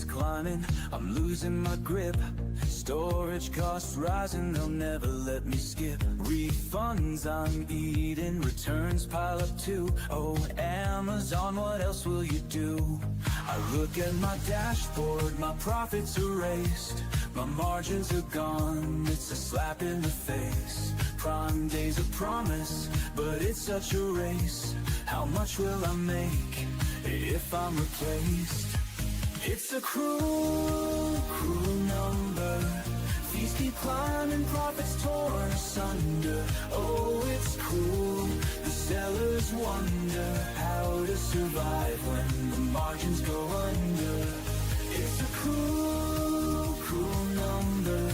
climbing, I'm losing my grip. Storage costs rising, they'll never let me skip. Refunds I'm eating, returns pile up too. Oh, Amazon, what else will you do? I look at my dashboard, my profits erased. My margins are gone, it's a slap in the face. Prime Day's a promise, but it's such a race. How much will I make if I'm replaced? It's a cruel, cruel number. Fees keep climbing, profits torn asunder. Oh, it's cruel. The sellers wonder how to survive when the margins go under. It's a cruel, cruel number.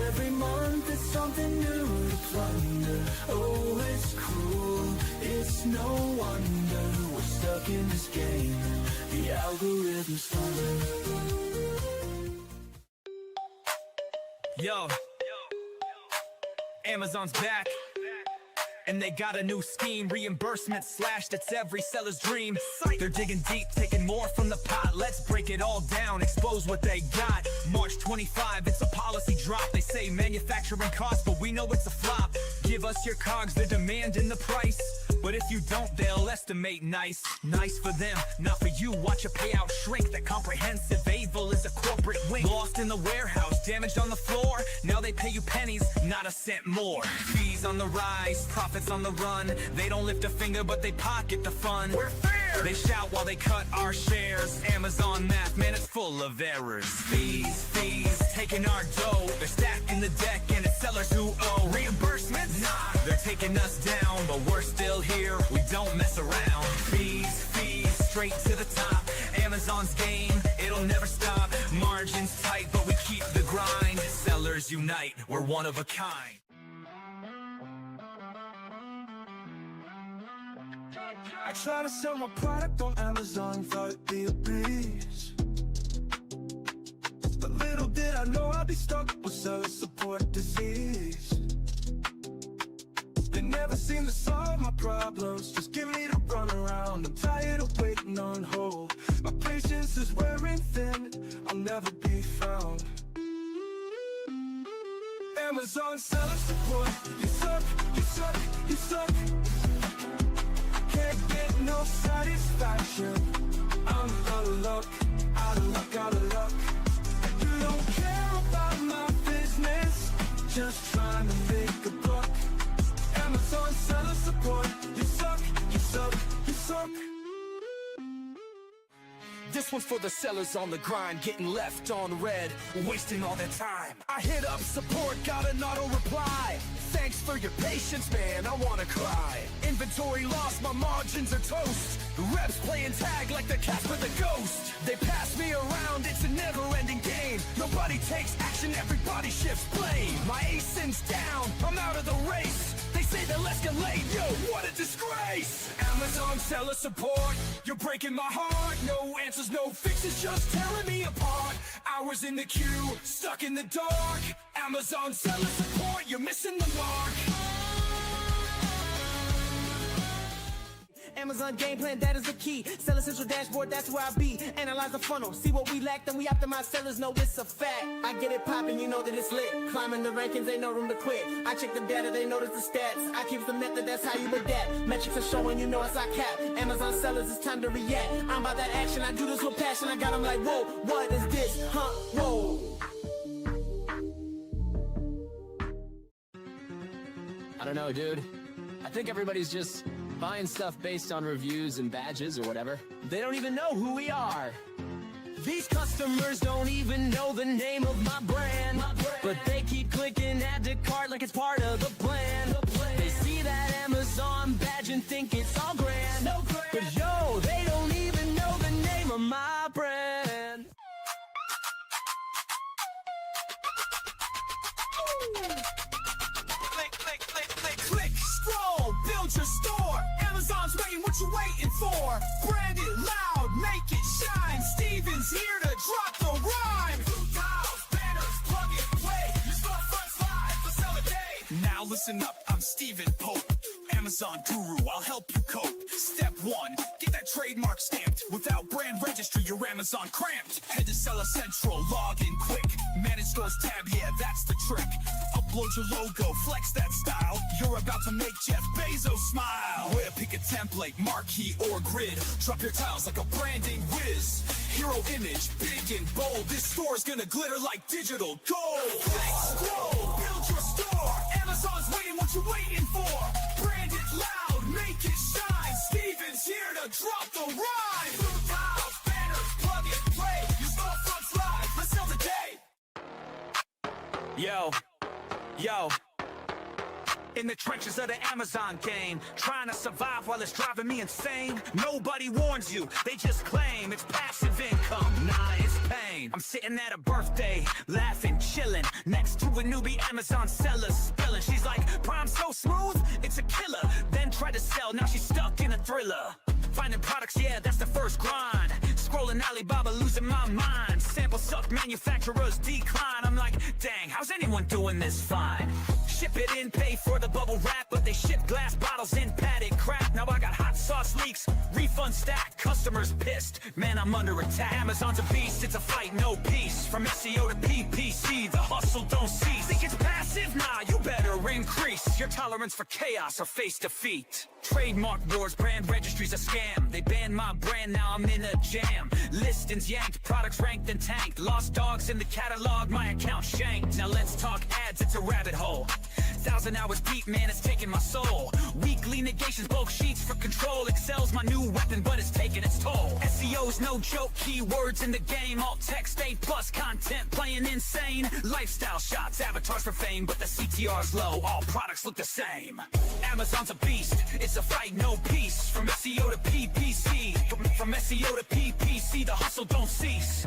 Every month it's something new to plunder. Oh, it's cruel. It's no wonder we're stuck in this game. The algorithm's thunder. Yo, Amazon's back, and they got a new scheme. Reimbursement slashed, it's every seller's dream. They're digging deep, taking more from the pot. Let's break it all down, expose what they got. March 25, it's a policy drop. They say manufacturing costs, but we know it's a flop. Give us your cogs, they're demanding the price. But if you don't, they'll estimate nice. Nice for them, not for you. Watch a payout shrink. That comprehensive evil is a corporate wing. Lost in the warehouse, damaged on the floor. Now they pay you pennies, not a cent more. Fees on the rise, profits on the run. They don't lift a finger, but they pocket the fun. We're fair! They shout while they cut our shares. Amazon math, man, it's full of errors. Fees, taking our dough. They're stacking the deck, and it's sellers who owe. Reimbursements? Nah, they're taking us down, but we're still here, we don't mess around. Fees, straight to the top. Amazon's game, it'll never stop. Margins tight, but we keep the grind. Sellers unite, we're one of a kind. I try to sell my product on Amazon, thought it'd be a breeze. But little did I know I'd be stuck with seller support disease. They never seem to solve my problems, just give me the runaround. I'm tired of waiting on hold. My patience is wearing thin, I'll never be found. Amazon seller support, you suck, you suck, you suck. Can't get no satisfaction. I'm out of luck, out of luck, out of luck. You don't care about my business, just trying to make a buck. Amazon seller support, you suck, you suck, you suck. This one's for the sellers on the grind, getting left on red, wasting all their time. I hit up support, got an auto reply. Thanks for your patience, man, I wanna cry. Inventory lost, my margins are toast. The reps playing tag like the Casper the Ghost. They pass me around, it's a never-ending game. Nobody takes action, everybody shifts blame. My ASIN's down, I'm out of the race. They say they'll escalate, yo, what a disgrace. Amazon seller support, you're breaking my heart. No answers, no fixes, just tearing me apart. Hours in the queue, stuck in the dark. Amazon seller support, you're missing the mark. Amazon game plan, that is the key. Seller Central dashboard, that's where I be. Analyze the funnel, see what we lack, then we optimize. Sellers know it's a fact. I get it poppin', you know that it's lit. Climbing the rankings, ain't no room to quit. I check the data, they notice the stats. I keep the method, that's how you adapt. Metrics are showing, you know it's our cap. Amazon sellers, it's time to react. I'm about that action, I do this with passion. I got them like, whoa, what is this? Huh, whoa. I don't know, dude. I think everybody's just buying stuff based on reviews and badges or whatever. They don't even know who we are. These customers don't even know the name of my brand. But they keep clicking add to cart like it's part of the plan. They see that Amazon badge and think it's all grand. But yo, they don't even know the name of my brand. Click, scroll, build your store. Amazon's waiting, what you waiting for? Brand it loud, make it shine. Steven's here to drop the rhyme. Blue tiles, banners, plug and play. Your storefront's live for seller day. Now listen up, I'm Steven Pope, Amazon guru, I'll help you cope. Step 1, get that that trademark stamped. Without brand registry, your Amazon cramped. Head to Seller Central, log in quick. Manage stores tab, yeah, that's the trick. Upload your logo, flex that style. You're about to make Jeff Bezos smile. Where pick a template, marquee or grid. Drop your tiles like a branding whiz. Hero image, big and bold. This store's gonna glitter like digital gold. Flex, grow, build your store. Amazon's waiting, what you waiting for? Brand it loud, make it shine. Steven's here to drop the rhyme. Blue tiles, banners, plug and play. Your storefront's live, let's sell today. Yo. In the trenches of the Amazon game, trying to survive while it's driving me insane. Nobody warns you, they just claim it's passive income. Nah, it's pain. I'm sitting at a birthday, laughing, chilling, next to a newbie Amazon seller spilling. She's like, Prime so smooth, it's a killer. Then tried to sell, now she's stuck in a thriller. Finding products, yeah, that's the first grind. Scrolling Alibaba, losing my mind. Sample suck, manufacturers decline. I'm like, dang, how's anyone doing this fine? Ship it in, pay for the bubble wrap, but they ship glass bottles in padded crap. Now I got hot sauce leaks, refund stack, customers pissed. Man, I'm under attack. Amazon's a beast, it's a fight, no peace. From SEO to PPC, the hustle don't cease. Think it's passive? Nah, you better increase your tolerance for chaos or face defeat. Trademark wars, brand registries a scam. They banned my brand, now I'm in a jam. Listings yanked, products ranked and tanked. Lost dogs in the catalog, my account shanked. Now let's talk ads, it's a rabbit hole. 1,000 hours deep, man, it's taking my soul. Weekly negations, bulk sheets for control. Excel's my new weapon, but it's taking its toll. SEO's no joke, keywords in the game. Alt text, A+ content, playing insane. Lifestyle shots, avatars for fame, but the CTR's low. All products look the same. Amazon's a beast, it's a fight, no peace. From SEO to PPC, from SEO to PPC, the hustle don't cease.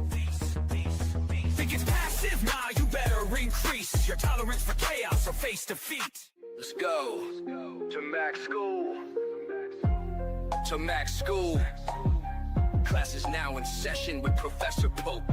Think it's passive? Nah, you better increase your tolerance for chaos or face defeat. Let's go to Max School. To Max School. Class is now in session with Professor Pope.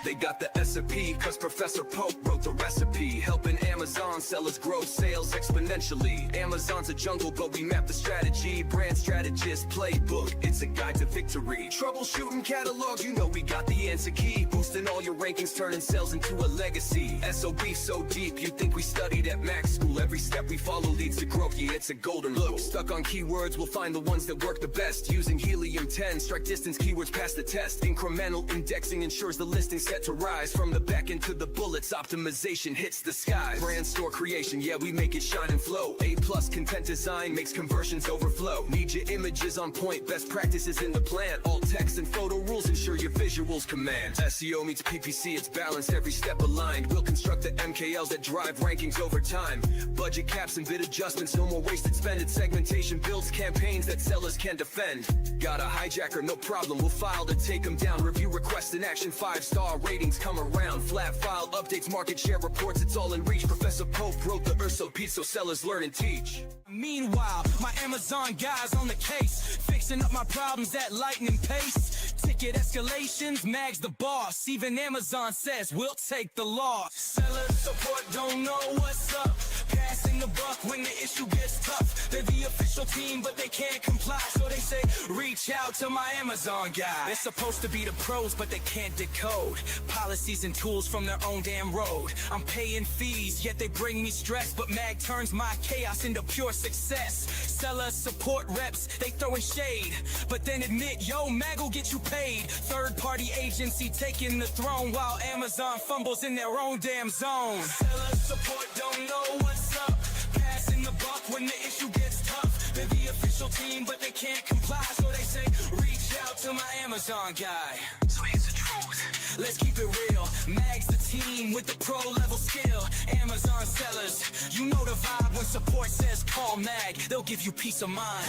They got the SOP, cause Professor Pope wrote the recipe. Helping Amazon sellers grow sales exponentially. Amazon's a jungle, but we map the strategy. Brand strategist playbook, it's a guide to victory. Troubleshooting catalogs, you know we got the answer key. Boosting all your rankings, turning sales into a legacy. SOB so deep, you think we studied at Max School. Every step we follow leads to growth, yeah, it's a golden rule. Stuck on keywords, we'll find the ones that work the best. Using Helium-10, strike distance keywords pass the test. Incremental indexing ensures the listing set to rise. From the back end to the bullets, optimization hits the skies. Brand store creation, yeah, we make it shine and flow. A+ content design makes conversions overflow. Need your images on point, best practices in the plan. All text and photo rules ensure your visuals command. SEO meets PPC, it's balanced, every step aligned. We'll construct the MKLs that drive rankings over time. Budget caps and bid adjustments, no more wasted spending. Segmentation builds campaigns that sellers can defend. Got a hijacker, no problem, we'll file to take them down. Review requests in action, 5-star ratings come around. Flat file updates, market share reports, it's all in reach. Professor Pope wrote the SOP so sellers learn and teach. Meanwhile, my Amazon guys on the case, fixing up my problems at lightning pace. Ticket escalations, Mag's the boss. Even Amazon says we'll take the loss. Seller support don't know what's up. Passing the buck when the issue gets tough. They're the official team, but they can't comply. So they say, reach out to my Amazon guy. They're supposed to be the pros, but they can't decode policies and tools from their own damn road. I'm paying fees, yet they bring me stress. But Mag turns my chaos into pure success. Seller support reps, they throwing shade, but then admit, yo, Mag will get you paid. Third-party agency taking the throne while Amazon fumbles in their own damn zone. Seller support don't know what's up. Passing the buck when the issue gets tough. They're the official team, but they can't comply. So they say, reach out to my Amazon guy. So here's the truth. Let's keep it real. Mag's the team with the pro-level skill. Amazon sellers, you know the vibe when support says call Mag. They'll give you peace of mind.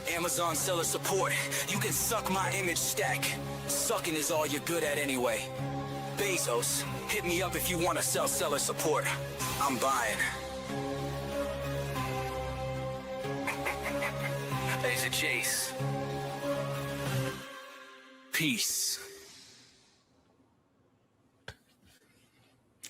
Amazon seller support, you can suck my image stack. Sucking is all you're good at anyway. Bezos, hit me up if you want to sell seller support. I'm buying. There's a chase. Peace.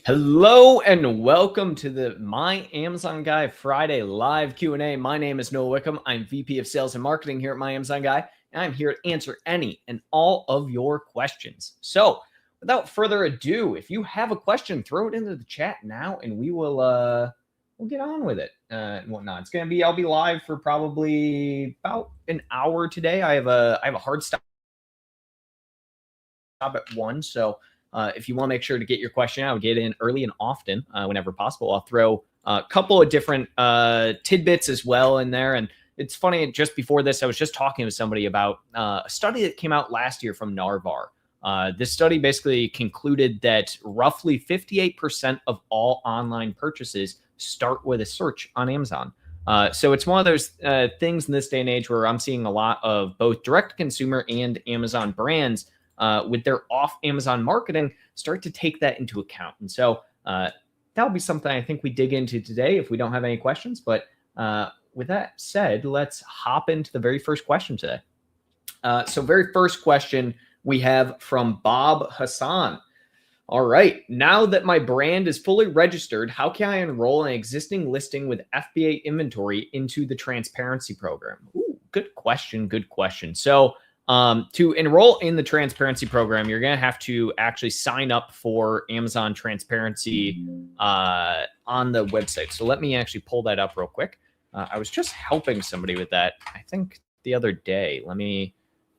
Hello and welcome to the My Amazon Guy Friday live Q&A. My name is Noah Wickham. I'm VP of Sales and Marketing here at My Amazon Guy, and I'm here to answer any and all of your questions. So without further ado, if you have a question, throw it into the chat now, and we'll get on with it and whatnot. I'll be live for probably about an hour today. I have a hard stop at 1, so if you want to make sure to get your question out, get in early and often whenever possible. I'll throw a couple of different tidbits as well in there. And it's funny, just before this, I was just talking to somebody about a study that came out last year from Narvar. This study basically concluded that roughly 58% of all online purchases start with a search on Amazon. So it's one of those things in this day and age where I'm seeing a lot of both direct-to-consumer and Amazon brands with their off Amazon marketing start to take that into account. And so that'll be something I think we dig into today if we don't have any questions. But with that said, let's hop into the very first question today. So very first question we have from Bob Hassan. All right, now that my brand is fully registered, how can I enroll an existing listing with FBA inventory into the transparency program? Ooh, good question, good question. So to enroll in the transparency program, you're going to have to actually sign up for Amazon transparency on the website. So let me actually pull that up real quick. I was just helping somebody with that, I think the other day.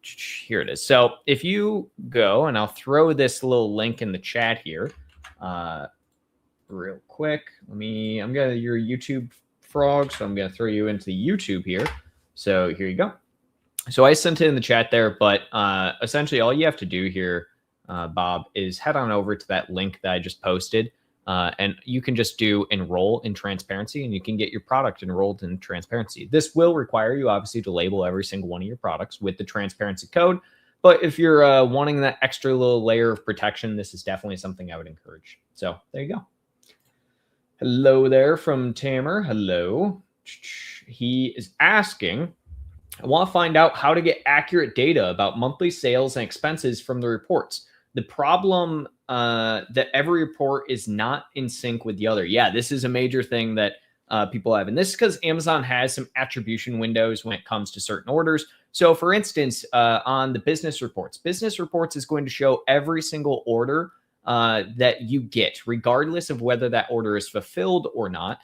Here it is. So if you go, and I'll throw this little link in the chat here real quick. I'm going to, you're a YouTube frog, so I'm going to throw you into YouTube here. So here you go. So I sent it in the chat there, but essentially all you have to do here, Bob, is head on over to that link that I just posted, and you can just do enroll in transparency, and you can get your product enrolled in transparency. This will require you, obviously, to label every single one of your products with the transparency code. But if you're wanting that extra little layer of protection, this is definitely something I would encourage. So there you go. Hello there from Tamer. Hello. He is asking, I want to find out how to get accurate data about monthly sales and expenses from the reports. The problem that every report is not in sync with the other. Yeah, this is a major thing that people have. And this is because Amazon has some attribution windows when it comes to certain orders. So for instance, on the business reports is going to show every single order that you get, regardless of whether that order is fulfilled or not.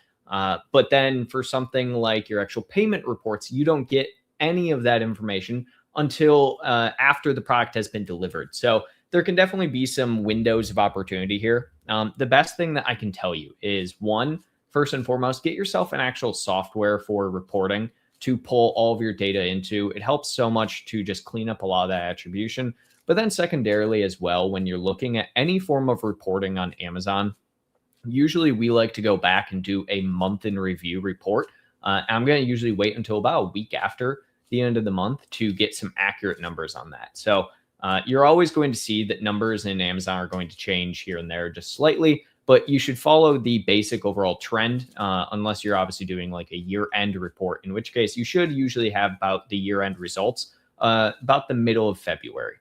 But then for something like your actual payment reports, you don't get any of that information until after the product has been delivered. So there can definitely be some windows of opportunity here. The best thing that I can tell you is, one, first and foremost, get yourself an actual software for reporting to pull all of your data into. It helps so much to just clean up a lot of that attribution. But then secondarily as well, when you're looking at any form of reporting on Amazon, usually we like to go back and do a month in review report. I'm going to usually wait until about a week after the end of the month to get some accurate numbers on that. So you're always going to see that numbers in Amazon are going to change here and there just slightly, but you should follow the basic overall trend unless you're obviously doing like a year-end report, in which case you should usually have about the year-end results about the middle of February.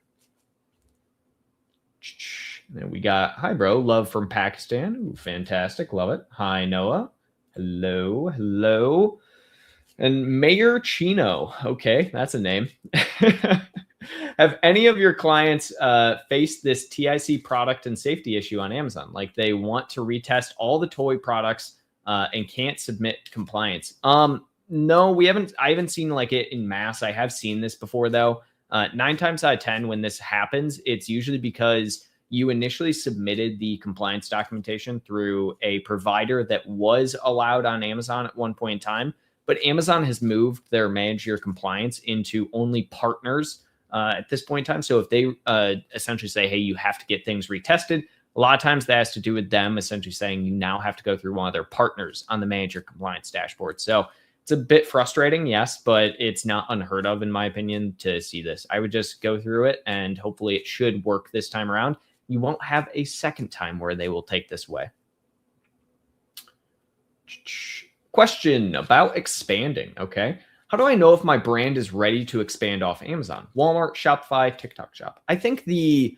Then we got, hi bro, love from Pakistan. Ooh, fantastic, love it. Hi Noah. Hello, hello. And Mayor Chino. Okay, that's a name. Have any of your clients faced this TIC product and safety issue on Amazon? Like they want to retest all the toy products and can't submit compliance. No, we haven't. I haven't seen like it in mass. I have seen this before though. 9 times out of 10, when this happens, it's usually because you initially submitted the compliance documentation through a provider that was allowed on Amazon at one point in time, but Amazon has moved their manage your compliance into only partners at this point in time. So if they essentially say, hey, you have to get things retested, a lot of times that has to do with them essentially saying you now have to go through one of their partners on the manage your compliance dashboard. So it's a bit frustrating, yes, but it's not unheard of, in my opinion, to see this. I would just go through it and hopefully it should work this time around. You won't have a second time where they will take this away. Question about expanding. Okay. How do I know if my brand is ready to expand off Amazon? Walmart, Shopify, TikTok Shop. I think the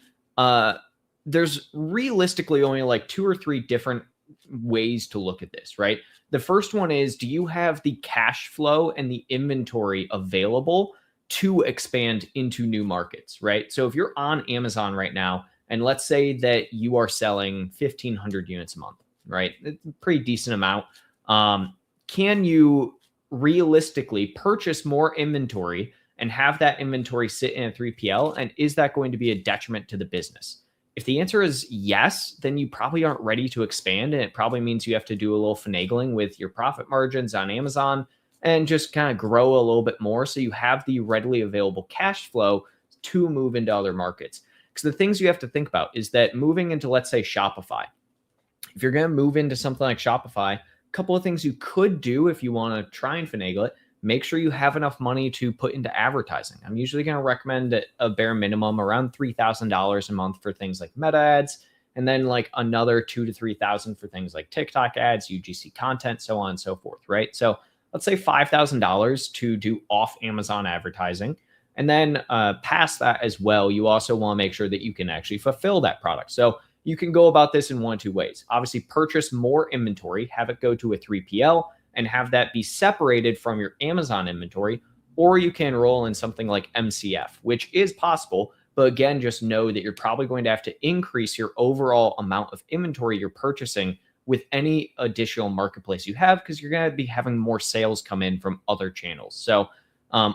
there's realistically only like 2 or 3 different ways to look at this, right? The first one is, do you have the cash flow and the inventory available to expand into new markets, right? So if you're on Amazon right now, and let's say that you are selling 1,500 units a month, right? It's a pretty decent amount. Can you realistically purchase more inventory and have that inventory sit in a 3PL? And is that going to be a detriment to the business? If the answer is yes, then you probably aren't ready to expand. And it probably means you have to do a little finagling with your profit margins on Amazon and just kind of grow a little bit more so you have the readily available cash flow to move into other markets. Because the things you have to think about is that moving into, let's say, Shopify, if you're going to move into something like Shopify, a couple of things you could do if you want to try and finagle it: make sure you have enough money to put into advertising. I'm usually going to recommend a bare minimum around $3,000 a month for things like meta ads, and then like another $2,000 to $3,000 for things like TikTok ads, UGC content, so on and so forth, right? So let's say $5,000 to do off Amazon advertising. And then past that as well, you also want to make sure that you can actually fulfill that product. So you can go about this in 1 of 2 ways. Obviously, purchase more inventory, have it go to a 3PL, and have that be separated from your Amazon inventory. Or you can roll in something like MCF, which is possible. But again, just know that you're probably going to have to increase your overall amount of inventory you're purchasing with any additional marketplace you have, because you're going to be having more sales come in from other channels. So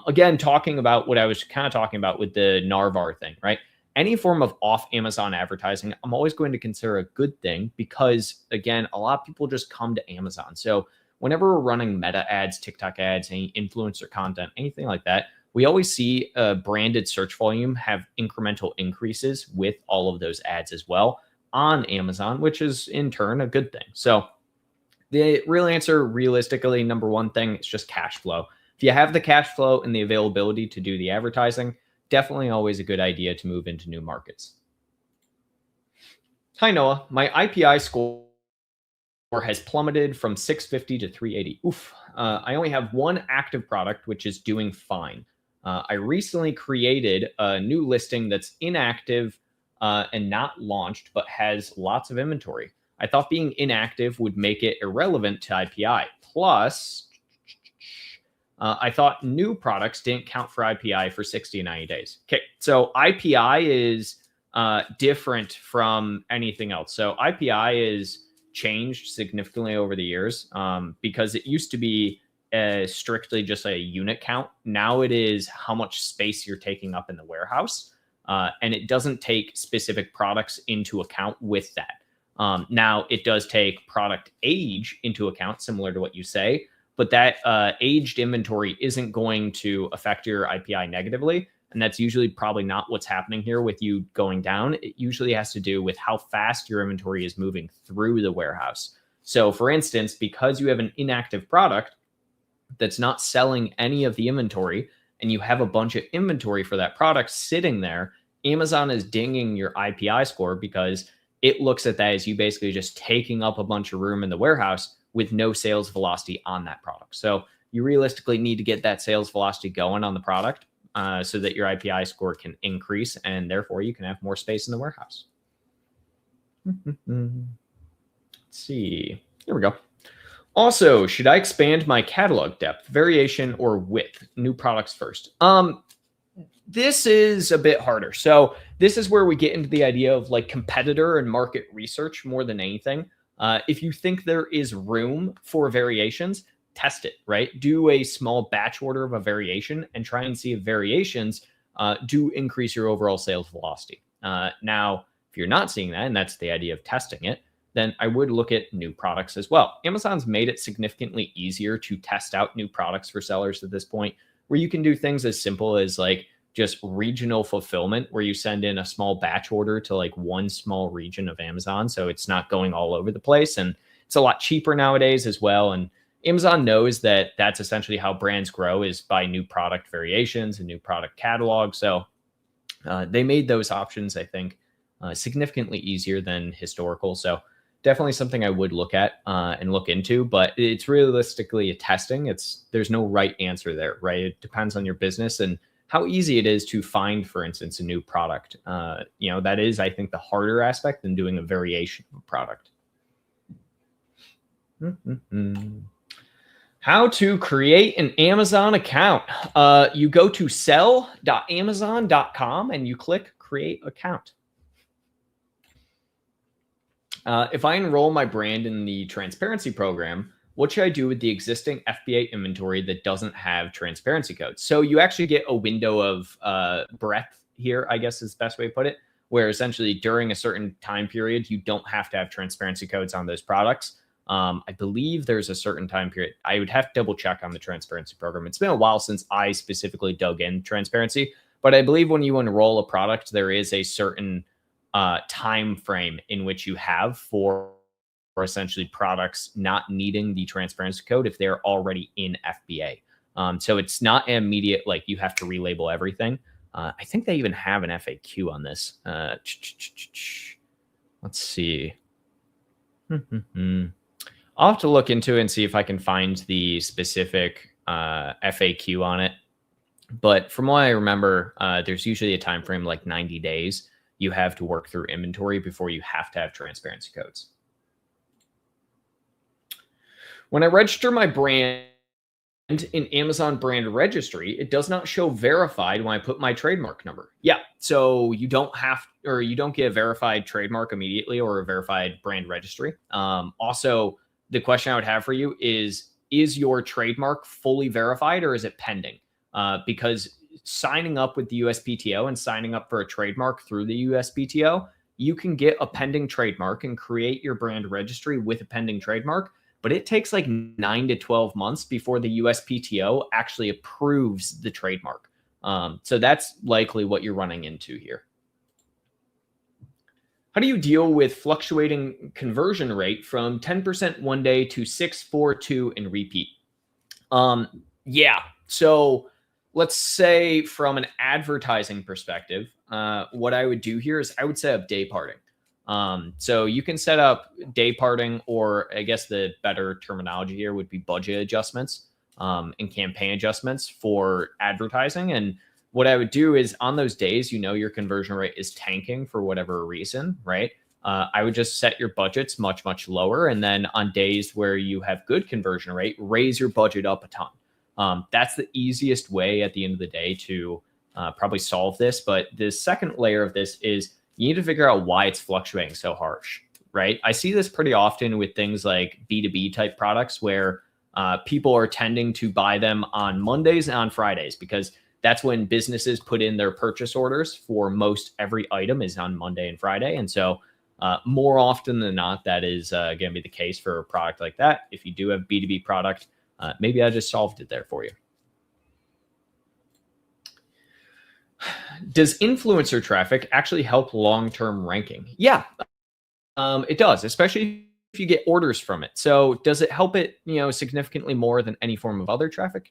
again, talking about what I was kind of talking about with the Narvar thing, right? Any form of off Amazon advertising, I'm always going to consider a good thing because, again, a lot of people just come to Amazon. So whenever we're running meta ads, TikTok ads, any influencer content, anything like that, we always see branded search volume have incremental increases with all of those ads as well on Amazon, which is in turn a good thing. So the real answer, realistically, number one thing, is just cash flow. If you have the cash flow and the availability to do the advertising, definitely always a good idea to move into new markets. Hi, Noah. My IPI score has plummeted from 650 to 380. Oof. I only have one active product, which is doing fine. I recently created a new listing that's inactive and not launched, but has lots of inventory. I thought being inactive would make it irrelevant to IPI. Plus, I thought new products didn't count for IPI for 60 and 90 days. Okay, so IPI is different from anything else. So IPI is changed significantly over the years because it used to be strictly just a unit count. Now it is how much space you're taking up in the warehouse. And it doesn't take specific products into account with that. Now it does take product age into account, similar to what you say, but that aged inventory isn't going to affect your IPI negatively. And that's usually probably not what's happening here with you going down. It usually has to do with how fast your inventory is moving through the warehouse. So for instance, because you have an inactive product that's not selling any of the inventory and you have a bunch of inventory for that product sitting there, Amazon is dinging your IPI score because it looks at that as you basically just taking up a bunch of room in the warehouse with no sales velocity on that product. So you realistically need to get that sales velocity going on the product so that your IPI score can increase and therefore you can have more space in the warehouse. Let's see. Here we go. Also, should I expand my catalog depth, variation, or width? New products first. This is a bit harder. So this is where we get into the idea of like competitor and market research more than anything. If you think there is room for variations, test it, right? Do a small batch order of a variation and try and see if variations do increase your overall sales velocity. Now, if you're not seeing that, and that's the idea of testing it, then I would look at new products as well. Amazon's made it significantly easier to test out new products for sellers at this point, where you can do things as simple as like just regional fulfillment, where you send in a small batch order to like one small region of Amazon. So it's not going all over the place. And it's a lot cheaper nowadays as well. And Amazon knows that that's essentially how brands grow, is by new product variations and new product catalogs. So they made those options, I think, significantly easier than historical. So definitely something I would look at and look into, but it's realistically a testing. There's no right answer there, right? It depends on your business and how easy it is to find, for instance, a new product. That is, I think, the harder aspect than doing a variation of a product. How to create an Amazon account. You go to sell.amazon.com and you click create account. If I enroll my brand in the transparency program, what should I do with the existing FBA inventory that doesn't have transparency codes? So you actually get a window of breadth here, I guess is the best way to put it, where essentially during a certain time period, you don't have to have transparency codes on those products. I believe there's a certain time period. I would have to double check on the transparency program. It's been a while since I specifically dug in transparency, but I believe when you enroll a product, there is a certain time frame in which you have for essentially products not needing the transparency code if they're already in FBA. So it's not immediate, like you have to relabel everything. I think they even have an FAQ on this. Let's see. I'll have to look into it and see if I can find the specific FAQ on it. But from what I remember, there's usually a time frame like 90 days you have to work through inventory before you have to have transparency codes. When I register my brand in Amazon brand registry, it does not show verified when I put my trademark number. Yeah, so you don't get a verified trademark immediately or a verified brand registry. Also, the question I would have for you is your trademark fully verified or is it pending? Because signing up with the USPTO and signing up for a trademark through the USPTO, you can get a pending trademark and create your brand registry with a pending trademark. But it takes like 9 to 12 months before the USPTO actually approves the trademark. So that's likely what you're running into here. How do you deal with fluctuating conversion rate from 10% one day to 642 and repeat? Yeah, so let's say from an advertising perspective, what I would do here is I would set up day parting. So you can set up day parting, or I guess the better terminology here would be budget adjustments and campaign adjustments for advertising. And what I would do is on those days, your conversion rate is tanking for whatever reason, right? I would just set your budgets much, much lower. And then on days where you have good conversion rate, raise your budget up a ton. That's the easiest way at the end of the day to probably solve this. But the second layer of this is you need to figure out why it's fluctuating so harsh, right? I see this pretty often with things like B2B type products where people are tending to buy them on Mondays and on Fridays because that's when businesses put in their purchase orders for most every item is on Monday and Friday. And so more often than not, that is going to be the case for a product like that. If you do have B2B product, maybe I just solved it there for you. Does influencer traffic actually help long-term ranking? Yeah, it does, especially if you get orders from it. So does it help it, significantly more than any form of other traffic?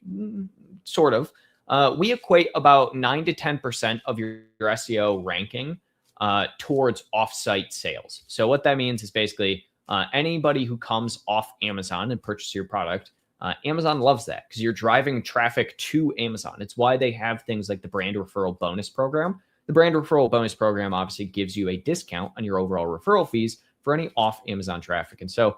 Sort of. We equate about 9 to 10% of your SEO ranking towards off-site sales. So what that means is basically anybody who comes off Amazon and purchases your product, Amazon loves that because you're driving traffic to Amazon. It's why they have things like the brand referral bonus program. The brand referral bonus program obviously gives you a discount on your overall referral fees for any off Amazon traffic. And so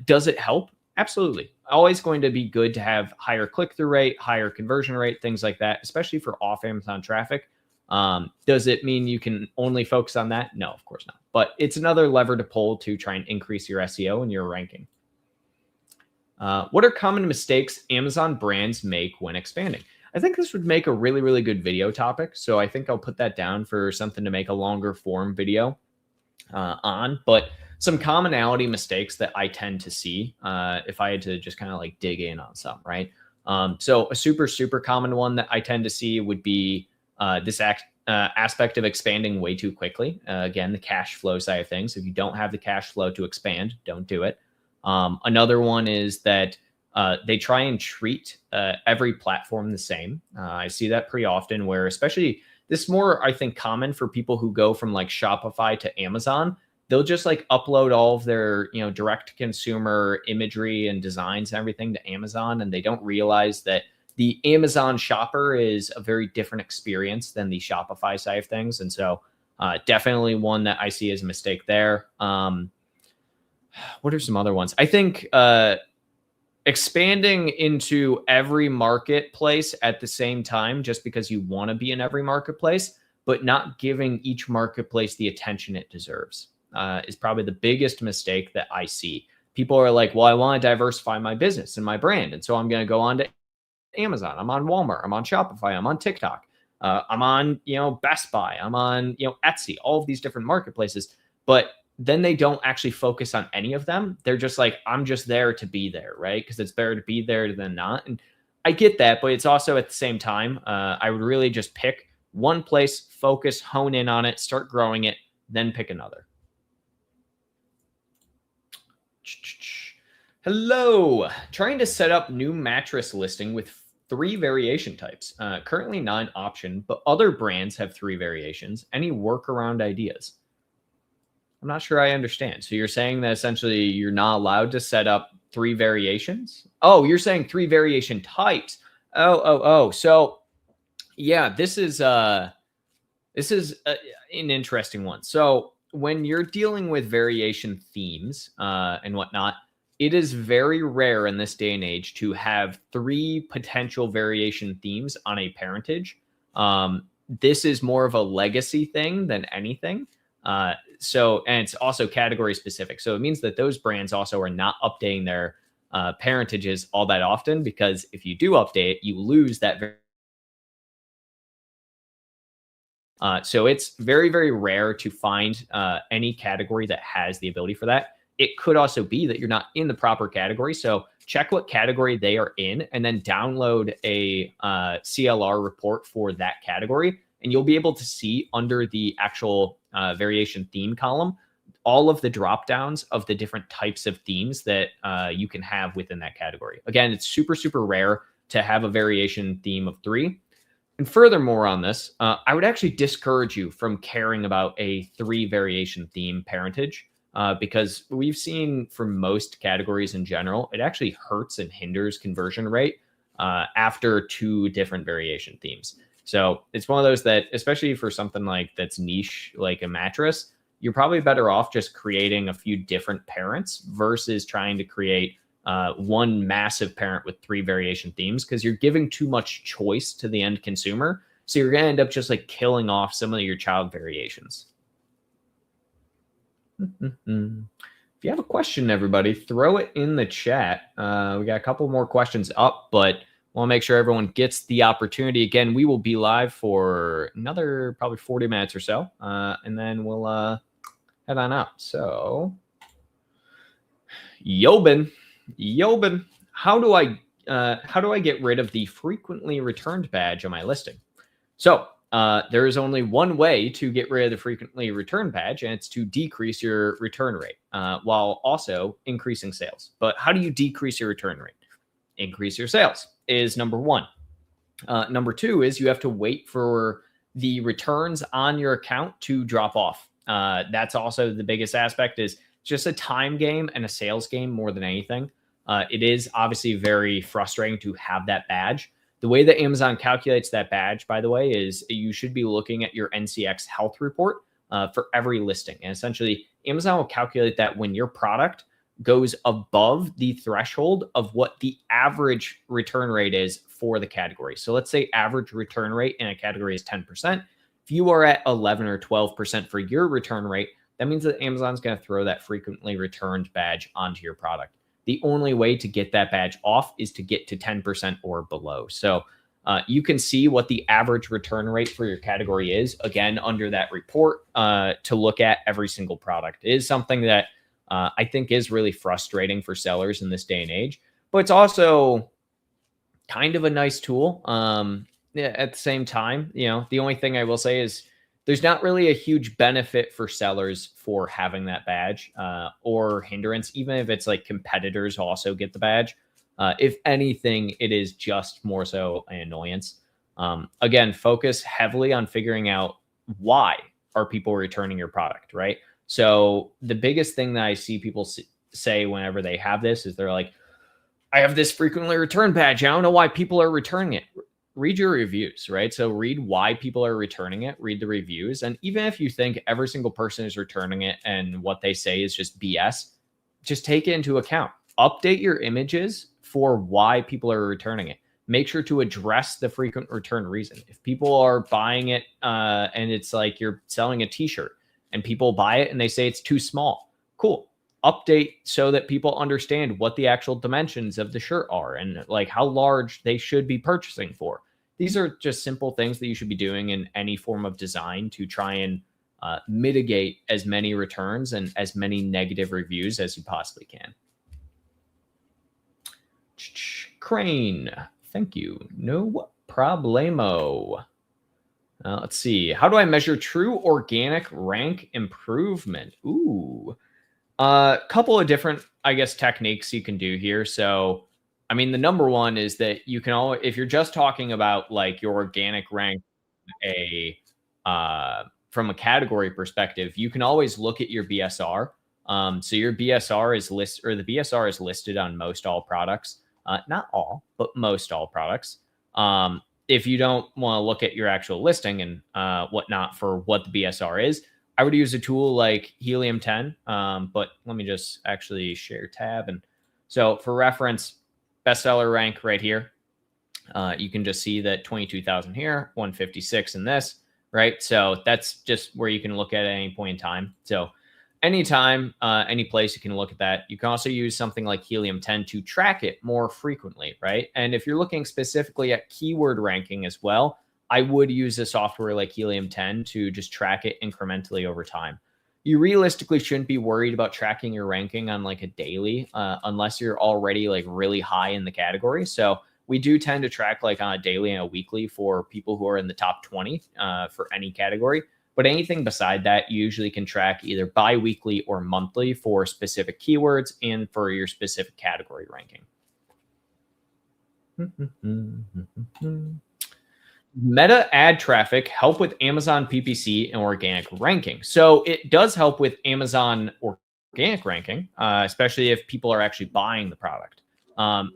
does it help? Absolutely. Always going to be good to have higher click-through rate, higher conversion rate, things like that, especially for off Amazon traffic. Does it mean you can only focus on that? No, of course not. But it's another lever to pull to try and increase your SEO and your ranking. What are common mistakes Amazon brands make when expanding? I think this would make a really, really good video topic. So I think I'll put that down for something to make a longer form video on. But some commonality mistakes that I tend to see if I had to just kind of like dig in on some, right? So a super, super common one that I tend to see would be this aspect of expanding way too quickly. Again, the cash flow side of things. If you don't have the cash flow to expand, don't do it. Another one is that they try and treat every platform the same. I see that pretty often where especially this is more, I think, common for people who go from like Shopify to Amazon. They'll just like upload all of their, direct to consumer imagery and designs and everything to Amazon. And they don't realize that the Amazon shopper is a very different experience than the Shopify side of things. And so definitely one that I see as a mistake there. What are some other ones? I think expanding into every marketplace at the same time, just because you want to be in every marketplace, but not giving each marketplace the attention it deserves, is probably the biggest mistake that I see. People are like, well, I want to diversify my business and my brand. And so I'm going to go on to Amazon. I'm on Walmart. I'm on Shopify. I'm on TikTok. I'm on, Best Buy. I'm on, Etsy, all of these different marketplaces. But then they don't actually focus on any of them. They're just like, I'm just there to be there, right? Because it's better to be there than not. And I get that, but it's also at the same time, I would really just pick one place, focus, hone in on it, start growing it, then pick another. Hello. Trying to set up new mattress listing with 3 variation types. Currently not an option, but other brands have 3 variations. Any workaround ideas? I'm not sure I understand. So you're saying that essentially you're not allowed to set up 3 variations? Oh, you're saying 3 variation types. Oh. So yeah, this is an interesting one. So when you're dealing with variation themes and whatnot, it is very rare in this day and age to have 3 potential variation themes on a parentage. This is more of a legacy thing than anything. And it's also category specific. So it means that those brands also are not updating their parentages all that often, because if you do update, you lose that. So it's very, very rare to find any category that has the ability for that. It could also be that you're not in the proper category. So check what category they are in and then download a CLR report for that category. And you'll be able to see under the actual variation theme column, all of the drop downs of the different types of themes that you can have within that category. Again, it's super, super rare to have a variation theme of 3. And furthermore on this, I would actually discourage you from caring about a 3 variation theme parentage. Because we've seen for most categories in general, it actually hurts and hinders conversion rate after 2 different variation themes. So it's one of those that, especially for something like that's niche, like a mattress, you're probably better off just creating a few different parents versus trying to create one massive parent with 3 variation themes, because you're giving too much choice to the end consumer. So you're going to end up just like killing off some of your child variations. If you have a question, everybody, throw it in the chat. We got a couple more questions up, but want to make sure everyone gets the opportunity. Again, we will be live for another probably 40 minutes or so, and then we'll head on out. So, Yobin, how do I get rid of the frequently returned badge on my listing? So there is only one way to get rid of the frequently returned badge, and it's to decrease your return rate while also increasing sales. But how do you decrease your return rate? Increase your sales is number 1. Number 2 is you have to wait for the returns on your account to drop off. That's also the biggest aspect, is just a time game and a sales game more than anything. It is obviously very frustrating to have that badge. The way that Amazon calculates that badge, by the way, is you should be looking at your NCX health report for every listing. And essentially, Amazon will calculate that when your product goes above the threshold of what the average return rate is for the category. So let's say average return rate in a category is 10%. If you are at 11 or 12% for your return rate, that means that Amazon's going to throw that frequently returned badge onto your product. The only way to get that badge off is to get to 10% or below. So you can see what the average return rate for your category is, again, under that report to look at every single product. It is something that I think is really frustrating for sellers in this day and age, but it's also kind of a nice tool. At the same time, the only thing I will say is there's not really a huge benefit for sellers for having that badge or hindrance, even if it's like competitors also get the badge. If anything, it is just more so an annoyance. Again, focus heavily on figuring out why are people returning your product, right? So the biggest thing that I see people say whenever they have this is they're like, I have this frequently returned badge. I don't know why people are returning it. Read your reviews, right? So read why people are returning it, read the reviews. And even if you think every single person is returning it and what they say is just BS, just take it into account. Update your images for why people are returning it. Make sure to address the frequent return reason. If people are buying it and it's like you're selling a t-shirt and people buy it and they say it's too small, cool. Update so that people understand what the actual dimensions of the shirt are and like how large they should be purchasing for. These are just simple things that you should be doing in any form of design to try and mitigate as many returns and as many negative reviews as you possibly can. Crane, thank you. No problemo. Let's see. How do I measure true organic rank improvement? Ooh. Couple of different, I guess, techniques you can do here. So, I mean, the number one is that you can always, if you're just talking about like your organic rank, from a category perspective, you can always look at your BSR. So your BSR is the BSR is listed on most all products, not all, but most all products. If you don't want to look at your actual listing and whatnot for what the BSR is, I would use a tool like Helium 10, but let me just actually share tab. And so for reference, bestseller rank right here, you can just see that 22,000 here, 156 in this, right? So that's just where you can look at any point in time. So anytime, any place you can look at that. You can also use something like Helium 10 to track it more frequently, right? And if you're looking specifically at keyword ranking as well, I would use a software like Helium 10 to just track it incrementally over time. You realistically shouldn't be worried about tracking your ranking on like a daily, unless you're already like really high in the category. So we do tend to track like on a daily and a weekly for people who are in the top 20 for any category. But anything beside that, you usually can track either bi-weekly or monthly for specific keywords and for your specific category ranking. Meta ad traffic help with Amazon PPC and organic ranking. So it does help with Amazon organic ranking, especially if people are actually buying the product.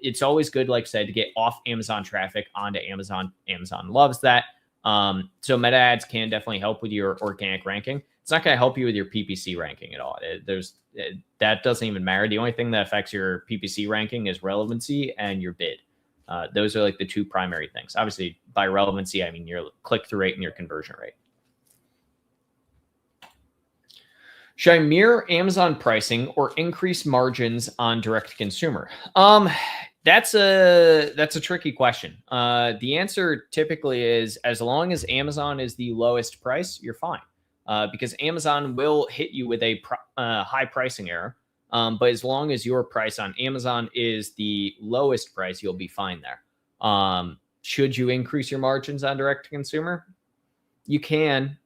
It's always good, like I said, to get off Amazon traffic onto Amazon. Amazon loves that. So meta ads can definitely help with your organic ranking. It's not going to help you with your PPC ranking at all. That doesn't even matter. The only thing that affects your PPC ranking is relevancy and your bid. Those are like the two primary things. Obviously, by relevancy, I mean your click-through rate and your conversion rate. Should I mirror Amazon pricing or increase margins on direct-to-consumer? That's a tricky question. The answer typically is as long as Amazon is the lowest price, you're fine. Because Amazon will hit you with a high pricing error. But as long as your price on Amazon is the lowest price, you'll be fine there. Should you increase your margins on direct to consumer? You can.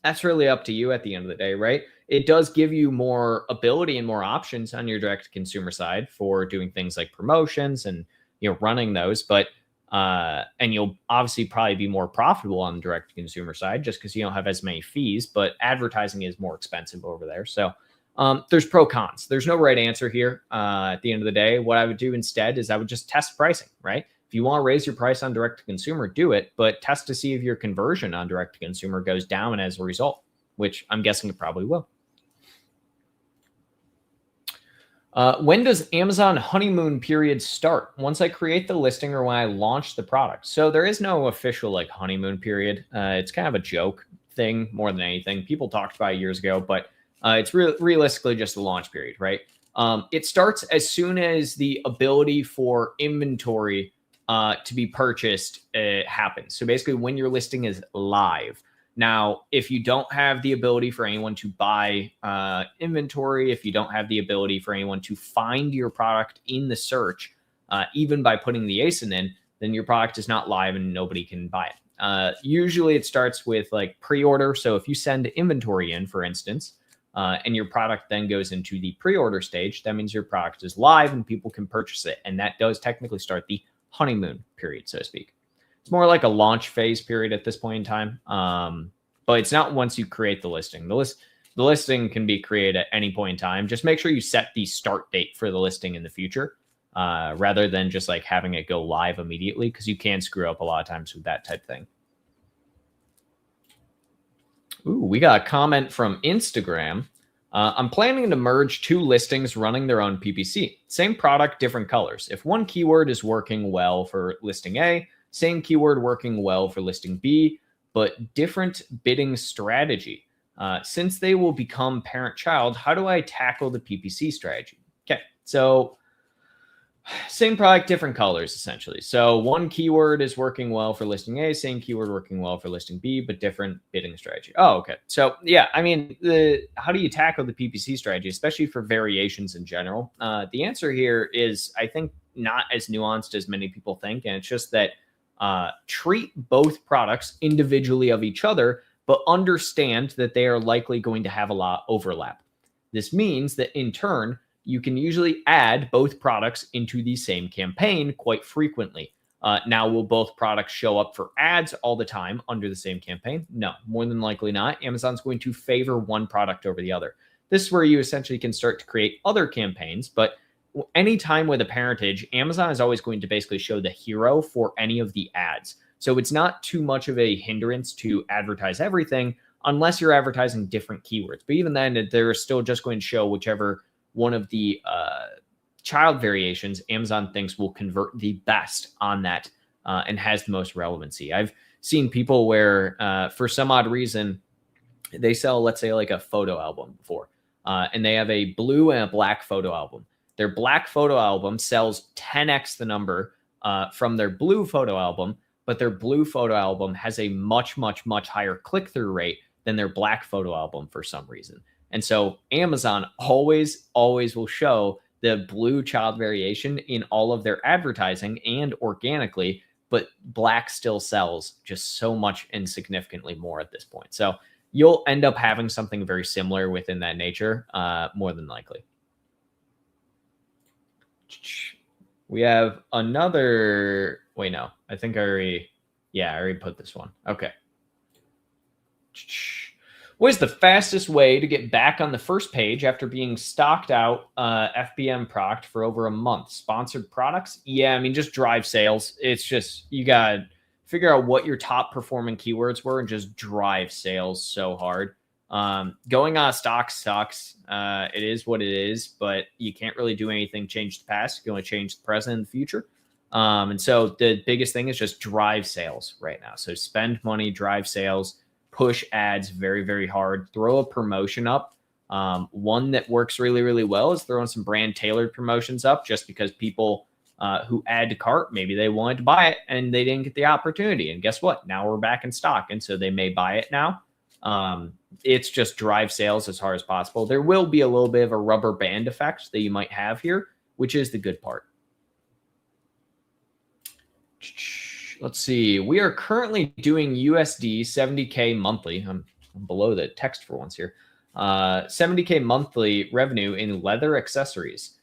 That's really up to you at the end of the day, right? It does give you more ability and more options on your direct to consumer side for doing things like promotions and running those. But and you'll obviously probably be more profitable on the direct to consumer side just because you don't have as many fees. But advertising is more expensive over there, so. There's pro cons. There's no right answer here. At the end of the day, what I would do instead is I would just test pricing, right? If you want to raise your price on direct to consumer, do it, but test to see if your conversion on direct to consumer goes down as a result, which I'm guessing it probably will. When does Amazon honeymoon period start? Once I create the listing or when I launch the product? So there is no official like honeymoon period. It's kind of a joke thing more than anything. People talked about it years ago, but it's realistically just the launch period, right? It starts as soon as the ability for inventory to be purchased happens. So basically when your listing is live. Now, if you don't have the ability for anyone to buy inventory, if you don't have the ability for anyone to find your product in the search, even by putting the ASIN in, then your product is not live and nobody can buy it. Usually it starts with like pre-order. So if you send inventory in, for instance, and your product then goes into the pre-order stage, that means your product is live and people can purchase it. And that does technically start the honeymoon period, so to speak. It's more like a launch phase period at this point in time. But it's not once you create the listing. The The listing can be created at any point in time. Just make sure you set the start date for the listing in the future, rather than just like having it go live immediately, because you can screw up a lot of times with that type thing. Ooh, we got a comment from Instagram. I'm planning to merge 2 listings running their own PPC. Same product, different colors. If one keyword is working well for listing A, same keyword working well for listing B, but different bidding strategy. Since they will become parent-child, how do I tackle the PPC strategy? Okay, so same product, different colors, essentially. So one keyword is working well for listing A, same keyword working well for listing B, but different bidding strategy. Oh, okay. So yeah, I mean, how do you tackle the PPC strategy, especially for variations in general? The answer here is, I think, not as nuanced as many people think. And it's just that treat both products individually of each other, but understand that they are likely going to have a lot of overlap. This means that in turn, you can usually add both products into the same campaign quite frequently. Now, will both products show up for ads all the time under the same campaign? No, more than likely not. Amazon's going to favor one product over the other. This is where you essentially can start to create other campaigns, but anytime with a parentage, Amazon is always going to basically show the hero for any of the ads. So it's not too much of a hindrance to advertise everything unless you're advertising different keywords. But even then, they're still just going to show whichever one of the child variations Amazon thinks will convert the best on that and has the most relevancy. I've seen people where for some odd reason, they sell, let's say, like a photo album before, and they have a blue and a black photo album. Their black photo album sells 10x the number from their blue photo album, but their blue photo album has a much, much, much higher click-through rate than their black photo album for some reason. And so Amazon always will show the blue child variation in all of their advertising and organically, but black still sells just so much and significantly more at this point. So you'll end up having something very similar within that nature, more than likely. We have another, wait, no, I think I already put this one. Okay. What is the fastest way to get back on the first page after being stocked out FBM product for over a month? Sponsored products? Yeah, I mean, just drive sales. It's just, you got to figure out what your top performing keywords were and just drive sales so hard. Going on stock sucks. It is what it is, but you can't really do anything change the past. You can only change the present and the future. And so the biggest thing is just drive sales right now. So spend money, drive sales, push ads very, very hard, throw a promotion up. One that works really, really well is throwing some brand tailored promotions up, just because people who add to cart, maybe they wanted to buy it and they didn't get the opportunity. And guess what? Now we're back in stock. And so they may buy it now. It's just drive sales as hard as possible. There will be a little bit of a rubber band effect that you might have here, which is the good part. Let's see. We are currently doing USD 70K monthly. I'm below the text for once here. 70K monthly revenue in leather accessories,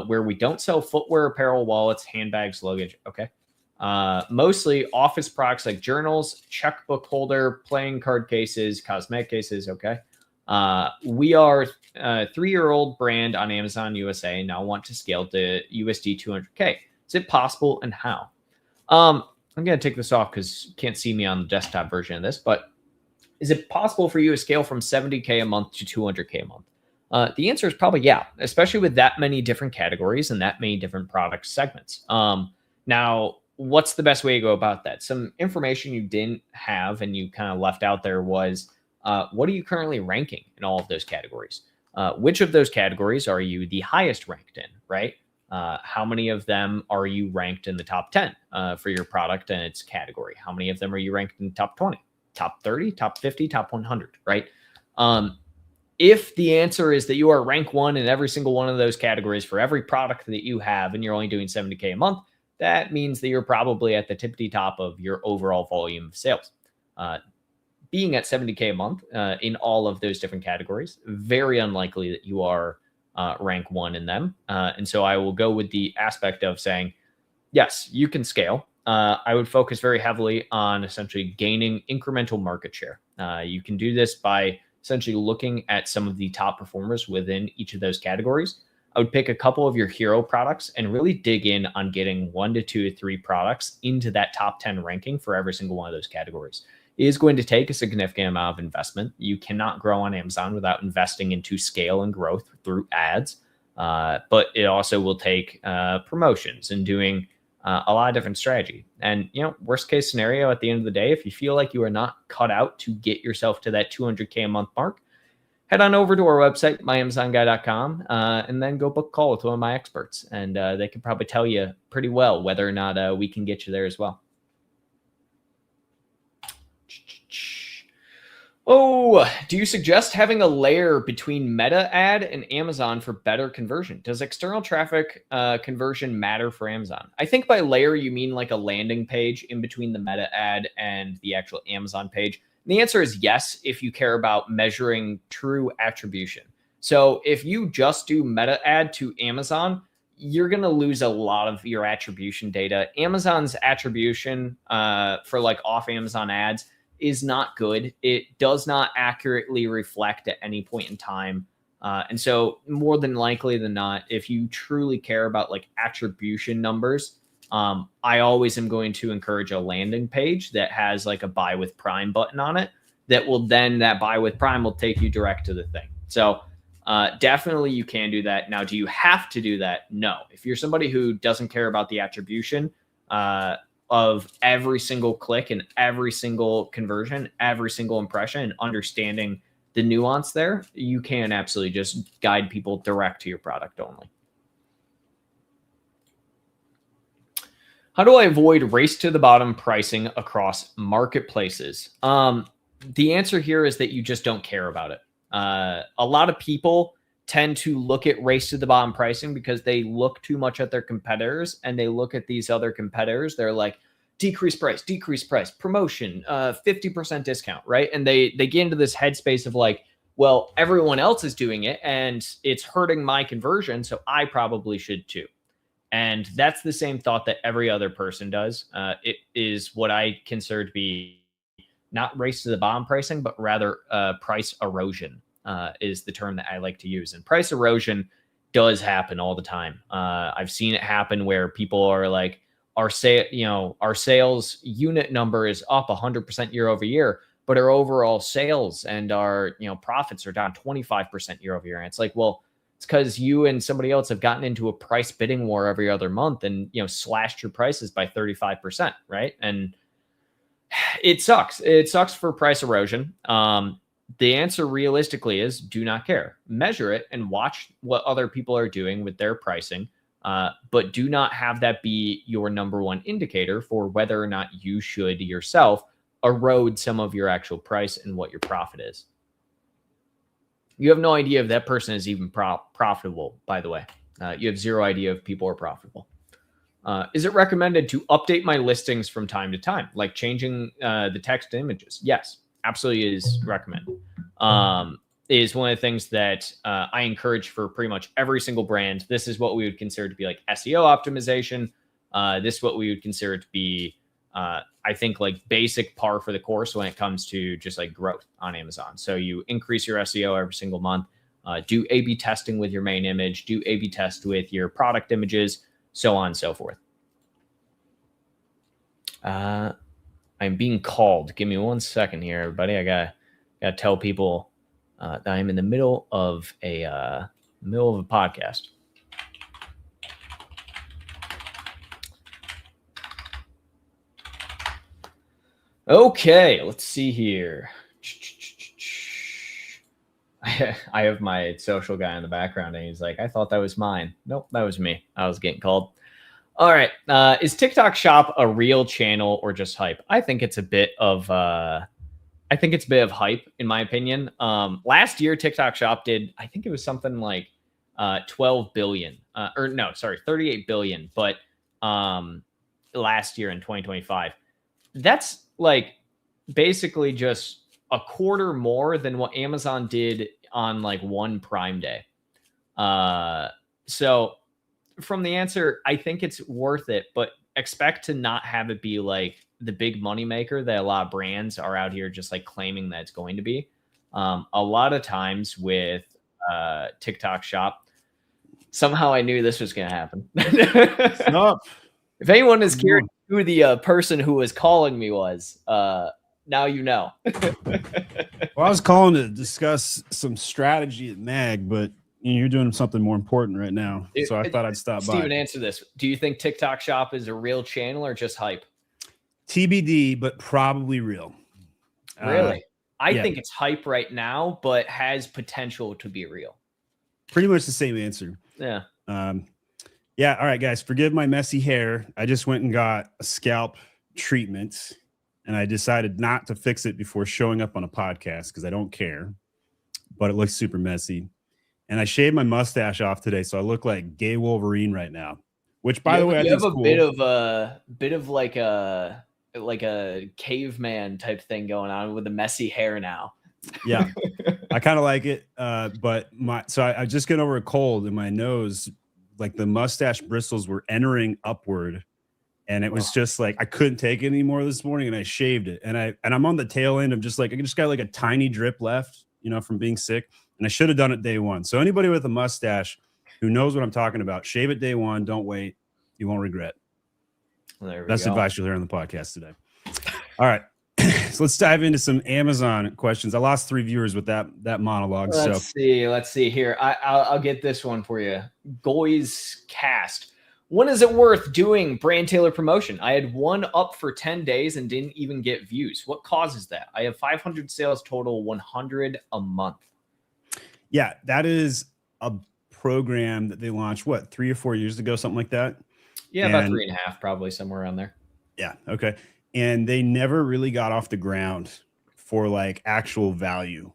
where we don't sell footwear, apparel, wallets, handbags, luggage. Okay. Mostly office products like journals, checkbook holder, playing card cases, cosmetic cases. Okay. We are a 3-year-old brand on Amazon USA. Now want to scale to USD 200K. Is it possible, and how? I'm going to take this off because you can't see me on the desktop version of this, but is it possible for you to scale from 70K a month to 200K a month? The answer is probably yeah, especially with that many different categories and that many different product segments. Now, what's the best way to go about that? Some information you didn't have and you kind of left out there was, what are you currently ranking in all of those categories? Which of those categories are you the highest ranked in, right? How many of them are you ranked in the top 10 for your product and its category? How many of them are you ranked in the top 20, top 30, top 50, top 100, right? If the answer is that you are rank 1 in every single one of those categories for every product that you have and you're only doing 70K a month, that means that you're probably at the tippity top of your overall volume of sales. Being at 70K a month in all of those different categories, very unlikely that you are rank 1 in them. And so I will go with the aspect of saying, yes, you can scale. I would focus very heavily on essentially gaining incremental market share. You can do this by essentially looking at some of the top performers within each of those categories, I would pick a couple of your hero products and really dig in on getting 1 to 2 to 3 products into that top 10 ranking for every single one of those categories. It is going to take a significant amount of investment. You cannot grow on Amazon without investing into scale and growth through ads. But it also will take promotions and doing a lot of different strategy. And, worst case scenario at the end of the day, if you feel like you are not cut out to get yourself to that 200K a month mark, head on over to our website, myamazonguy.com, and then go book a call with one of my experts. And they can probably tell you pretty well whether or not we can get you there as well. Oh, do you suggest having a layer between Meta ad and Amazon for better conversion? Does external traffic conversion matter for Amazon? I think by layer, you mean like a landing page in between the Meta ad and the actual Amazon page. And the answer is yes, if you care about measuring true attribution. So if you just do Meta ad to Amazon, you're going to lose a lot of your attribution data. Amazon's attribution for like off Amazon ads is not good. It does not accurately reflect at any point in time. And so more than likely than not, if you truly care about like attribution numbers, I always am going to encourage a landing page that has like a buy with Prime button on it that buy with Prime will take you direct to the thing. So definitely you can do that. Now, do you have to do that? No. If you're somebody who doesn't care about the attribution, of every single click and every single conversion, every single impression, and understanding the nuance there, you can absolutely just guide people direct to your product only. How do I avoid race to the bottom pricing across marketplaces? The answer here is that you just don't care about it. A lot of people tend to look at race to the bottom pricing because they look too much at their competitors and they look at these other competitors. They're like, decrease price, promotion, 50% discount, right? And they get into this headspace of like, well, everyone else is doing it and it's hurting my conversion, so I probably should too. And that's the same thought that every other person does. It is what I consider to be not race to the bottom pricing, but rather price erosion. Is the term that I like to use. And price erosion does happen all the time. I've seen it happen where people are like, our sales unit number is up 100% year over year, but our overall sales and our, profits are down 25% year over year. And it's like, well, it's because you and somebody else have gotten into a price bidding war every other month and, slashed your prices by 35%, right? And it sucks. It sucks for price erosion. The answer realistically is do not care. Measure it and watch what other people are doing with their pricing, but do not have that be your number one indicator for whether or not you should yourself erode some of your actual price and what your profit is. You have no idea if that person is even profitable, by the way. You have zero idea if people are profitable. Is it recommended to update my listings from time to time, like changing the text and images? Yes. Absolutely is recommended. Is one of the things that I encourage for pretty much every single brand. This is what we would consider to be like SEO optimization. This is what we would consider to be, I think, like basic par for the course when it comes to just like growth on Amazon. So you increase your SEO every single month, do A/B testing with your main image, do A/B test with your product images, so on and so forth. I'm being called. Give me 1 second here, everybody. I gotta tell people that I'm in the middle of a podcast. Okay, let's see here. I have my social guy in the background, and he's like, "I thought that was mine." Nope, that was me. I was getting called. All right. Is TikTok Shop a real channel or just hype? I think it's a bit of hype, in my opinion. Last year, TikTok Shop did, I think it was something like 12 billion, 38 billion. But last year in 2025, that's like basically just a quarter more than what Amazon did on like one Prime Day. So from the answer, I think it's worth it, but expect to not have it be like the big money maker that a lot of brands are out here just like claiming that it's going to be. A lot of times with TikTok Shop, somehow I knew this was going to happen. Stop. If anyone is curious who the person who was calling me was, now you know. Well, I was calling to discuss some strategy at MAG, but you're doing something more important right now. So I thought I'd stop by. Steven, answer this. Do you think TikTok Shop is a real channel or just hype? TBD, but probably real. Really? I think it's hype right now, but has potential to be real. Pretty much the same answer. Yeah. Yeah. All right, guys, forgive my messy hair. I just went and got a scalp treatment, and I decided not to fix it before showing up on a podcast because I don't care, but it looks super messy. And I shaved my mustache off today, so I look like gay Wolverine right now. Which, by the way, I think is cool. Bit of like a caveman type thing going on with the messy hair now. Yeah, I kind of like it. But I just got over a cold in my nose, like the mustache bristles were entering upward, and it was just like I couldn't take it anymore this morning, and I shaved it. And I'm on the tail end of just like I just got like a tiny drip left, from being sick, and I should have done it day one. So anybody with a mustache who knows what I'm talking about, shave it day one. Don't wait. You won't regret. That's advice you'll hear on the podcast today. All right. So let's dive into some Amazon questions. I lost 3 viewers with that monologue. Let's see here. I'll get this one for you. Goy's Cast. When is it worth doing brand tailor promotion? I had one up for 10 days and didn't even get views. What causes that? I have 500 sales total, 100 a month. Yeah, that is a program that they launched, 3 or 4 years ago, something like that? Yeah, about 3.5, probably somewhere around there. Yeah, okay. And they never really got off the ground for like actual value.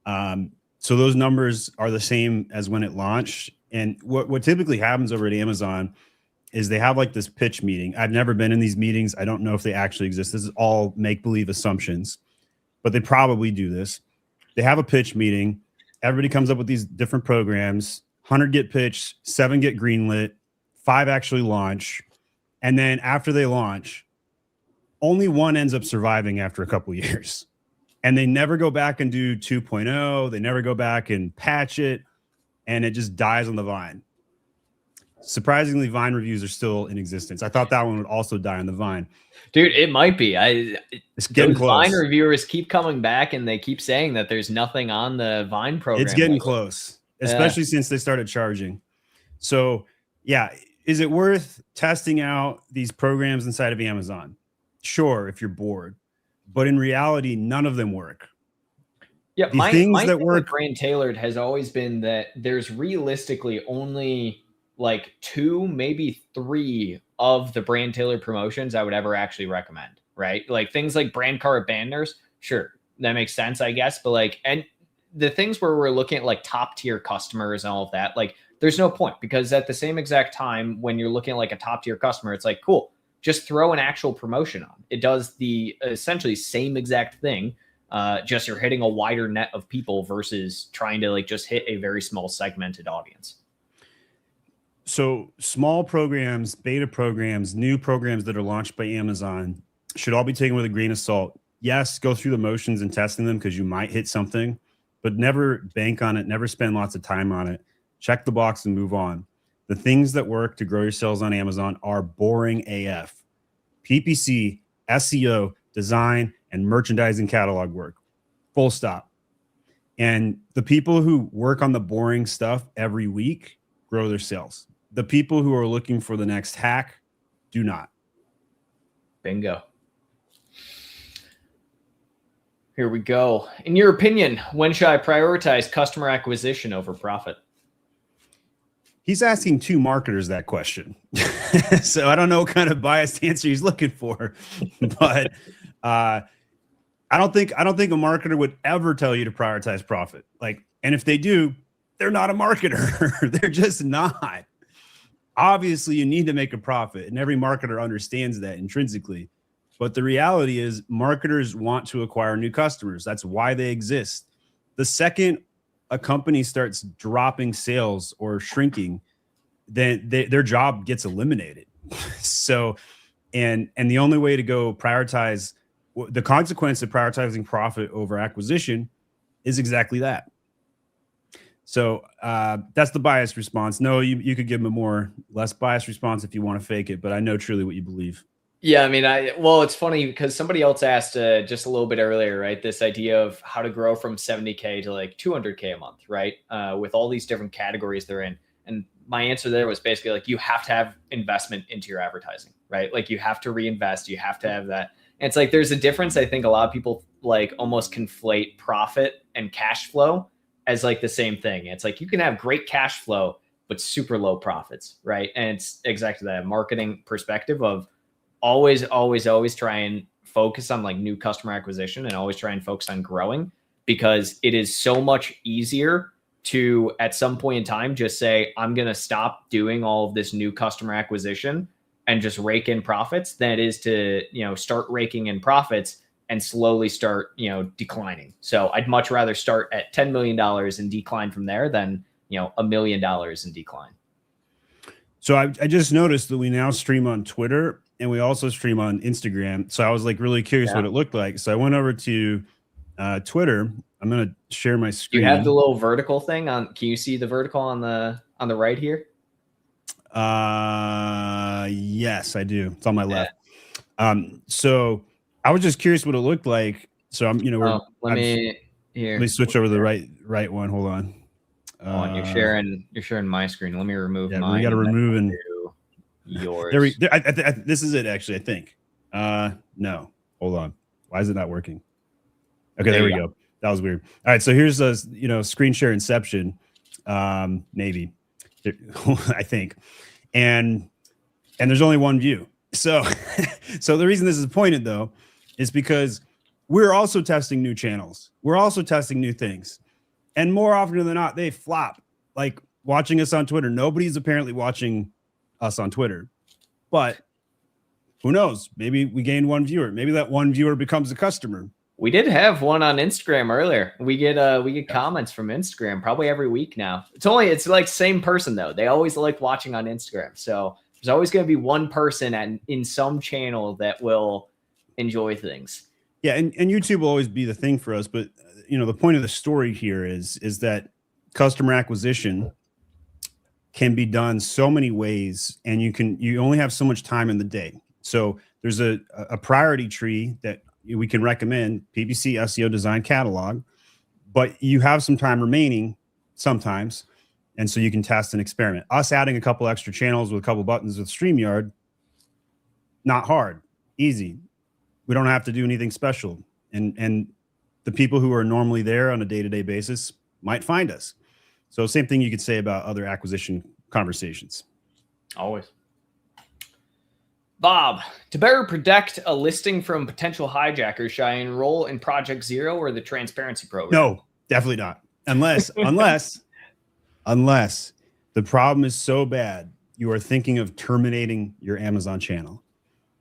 So those numbers are the same as when it launched. And what typically happens over at Amazon is they have like this pitch meeting. I've never been in these meetings. I don't know if they actually exist. This is all make-believe assumptions, but they probably do this. They have a pitch meeting. Everybody comes up with these different programs. 100 get pitched, 7 get greenlit, 5 actually launch. And then after they launch, only 1 ends up surviving after a couple of years. And they never go back and do 2.0. They never go back and patch it. And it just dies on the vine. Surprisingly, Vine reviews are still in existence. I thought that one would also die on the Vine. Dude, it might be. It's getting close. Vine reviewers keep coming back and they keep saying that there's nothing on the Vine program. It's getting close, especially since they started charging. So, yeah, is it worth testing out these programs inside of Amazon? Sure, if you're bored. But in reality, none of them work. Yeah, my thing that work with brand tailored has always been that there's realistically only like 2, maybe 3 of the brand tailored promotions I would ever actually recommend, right? Like things like brand card banners, sure, that makes sense, I guess. But like, and the things where we're looking at like top tier customers and all of that, like there's no point because at the same exact time when you're looking at like a top tier customer, it's like, cool, just throw an actual promotion on. It does the essentially same exact thing. Just you're hitting a wider net of people versus trying to like just hit a very small segmented audience. So small programs, beta programs, new programs that are launched by Amazon should all be taken with a grain of salt. Yes, go through the motions and testing them because you might hit something, but never bank on it. Never spend lots of time on it. Check the box and move on. The things that work to grow your sales on Amazon are boring AF. PPC, SEO, design, and merchandising catalog work. Full stop. And the people who work on the boring stuff every week grow their sales. The people who are looking for the next hack do not. Bingo. Here we go. In your opinion, when should I prioritize customer acquisition over profit? He's asking 2 marketers that question. So I don't know what kind of biased answer he's looking for, but I don't think a marketer would ever tell you to prioritize profit. Like, and if they do, they're not a marketer. They're just not. Obviously, you need to make a profit, and every marketer understands that intrinsically. But the reality is marketers want to acquire new customers. That's why they exist. The second a company starts dropping sales or shrinking, then their job gets eliminated. So, and the only way to go prioritize, the consequence of prioritizing profit over acquisition is exactly that. So that's the biased response. No, you could give them a less biased response if you want to fake it, but I know truly what you believe. Yeah, I mean, well, it's funny because somebody else asked just a little bit earlier, right? This idea of how to grow from 70K to like 200K a month, right? With all these different categories they're in. And my answer there was basically like, you have to have investment into your advertising, right? Like you have to reinvest, you have to have that. And it's like, there's a difference. I think a lot of people like almost conflate profit and cash flow as like the same thing. It's like, you can have great cash flow, but super low profits, right? And it's exactly that marketing perspective of always try and focus on like new customer acquisition and always try and focus on growing, because it is so much easier to at some point in time just say, I'm going to stop doing all of this new customer acquisition and just rake in profits than it is to, start raking in profits and slowly start, declining. So I'd much rather start at $10 million and decline from there than, $1 million and decline. So I just noticed that we now stream on Twitter and we also stream on Instagram. So I was like really curious what it looked like. So I went over to Twitter. I'm going to share my screen. You have the little vertical thing on. Can you see the vertical on the right here? Yes, I do. It's on my left. So I was just curious what it looked like. So I'm, let me switch over to the right one. Hold on. You're sharing my screen. Let me remove mine. We got to remove yours. This is it actually, I think. No, hold on. Why is it not working? Okay, there we go. That was weird. All right, so here's a screen share inception. Maybe I think. And there's only one view. So so the reason this is pointed though is because we're also testing new channels. We're also testing new things. And more often than not, they flop. Like watching us on Twitter. Nobody's apparently watching us on Twitter. But who knows? Maybe we gain one viewer. Maybe that one viewer becomes a customer. We did have one on Instagram earlier. We get comments from Instagram probably every week now. It's like same person though. They always like watching on Instagram. So there's always going to be one person in some channel that will enjoy things. Yeah, and YouTube will always be the thing for us, but the point of the story here is that customer acquisition can be done so many ways, and you only have so much time in the day. So there's a priority tree that we can recommend, PPC SEO Design Catalog, but you have some time remaining sometimes, and so you can test and experiment. Us adding a couple extra channels with a couple buttons with StreamYard, not hard, easy. We don't have to do anything special, and the people who are normally there on a day-to-day basis might find us. So same thing you could say about other acquisition conversations. Always. Bob, to better protect a listing from potential hijackers, should I enroll in Project Zero or the transparency program? No, definitely not. Unless the problem is so bad, you are thinking of terminating your Amazon channel.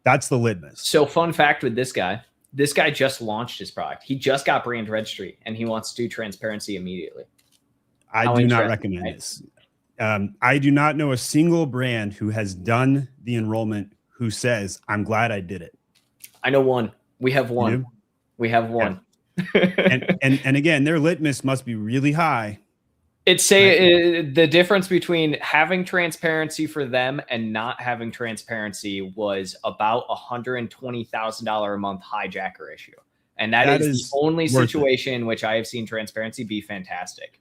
That's the litmus. So fun fact with this guy just launched his product. He just got brand registry and he wants to do transparency immediately. I do not recommend this. I do not know a single brand who has done the enrollment who says, I'm glad I did it. I know one. We have one. We have one. Yeah. and again, their litmus must be really high. The difference between having transparency for them and not having transparency was about $120,000 a month hijacker issue. And that is the only situation in which I have seen transparency be fantastic.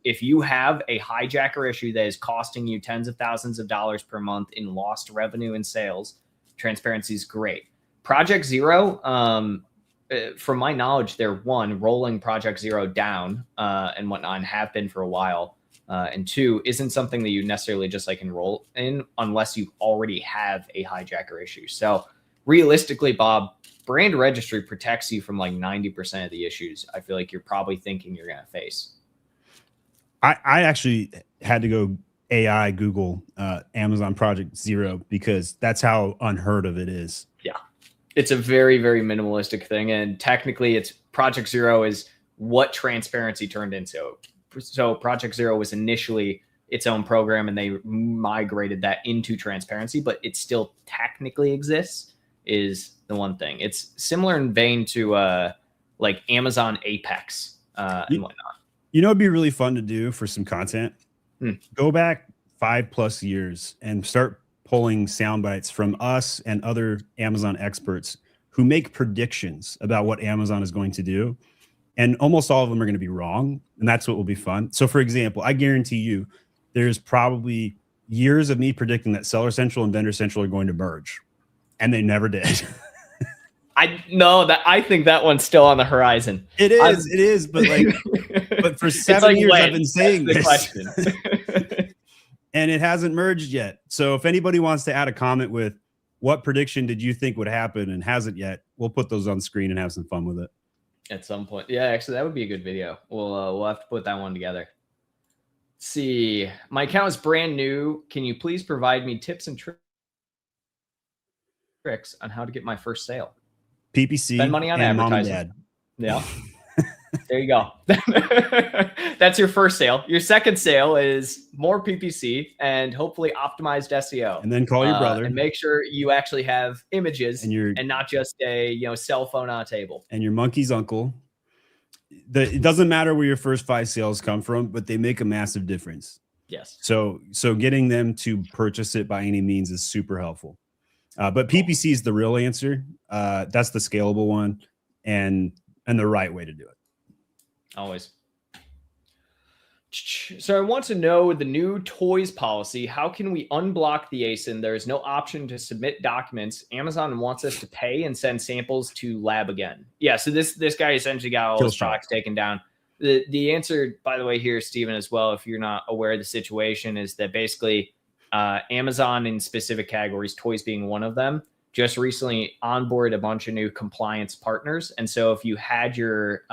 If you have a hijacker issue that is costing you tens of thousands of dollars per month in lost revenue and sales, transparency is great. Project Zero, from my knowledge, they're rolling Project Zero down and whatnot, and have been for a while. And two, isn't something that you necessarily just like enroll in unless you already have a hijacker issue. So realistically, Bob, brand registry protects you from like 90% of the issues I feel like you're probably thinking you're going to face. I actually had to go AI Google Amazon Project Zero because that's how unheard of it is. Yeah. It's a very, very minimalistic thing. And technically it's Project Zero is what transparency turned into. So Project Zero was initially its own program and they migrated that into transparency, but it still technically exists is the one thing. It's similar in vein to like Amazon Apex. and whatnot. You know, it'd be really fun to do for some content. Hmm. Go back 5+ years and start pulling sound bites from us and other Amazon experts who make predictions about what Amazon is going to do. And almost all of them are going to be wrong. And that's what will be fun. So for example, I guarantee you there's probably years of me predicting that Seller Central and Vendor Central are going to merge. And they never did. I think that one's still on the horizon. It is, but like, but for 7 years I've been saying this, and it hasn't merged yet. So if anybody wants to add a comment with what prediction did you think would happen and hasn't yet, we'll put those on screen and have some fun with it at some point. Yeah, actually, that would be a good video. We'll have to put that one together. Let's see, my account is brand new. Can you please provide me tips and tricks on how to get my first sale? PPC, spend money on and advertising. Yeah. There you go. That's your first sale. Your second sale is more PPC and hopefully optimized SEO. And then call your brother and make sure you actually have images and not just a cell phone on a table. And your monkey's uncle. It doesn't matter where your first 5 sales come from, but they make a massive difference. Yes. So getting them to purchase it by any means is super helpful. But PPC is the real answer. That's the scalable one and the right way to do it. Always. So I want to know the new toys policy. How can we unblock the ASIN? There is no option to submit documents. Amazon wants us to pay and send samples to lab again. Yeah, so this guy essentially got all his products taken down. The answer, by the way, here, Steven, as well, if you're not aware of the situation, is that basically Amazon in specific categories, toys being one of them, just recently onboarded a bunch of new compliance partners. And so if you had your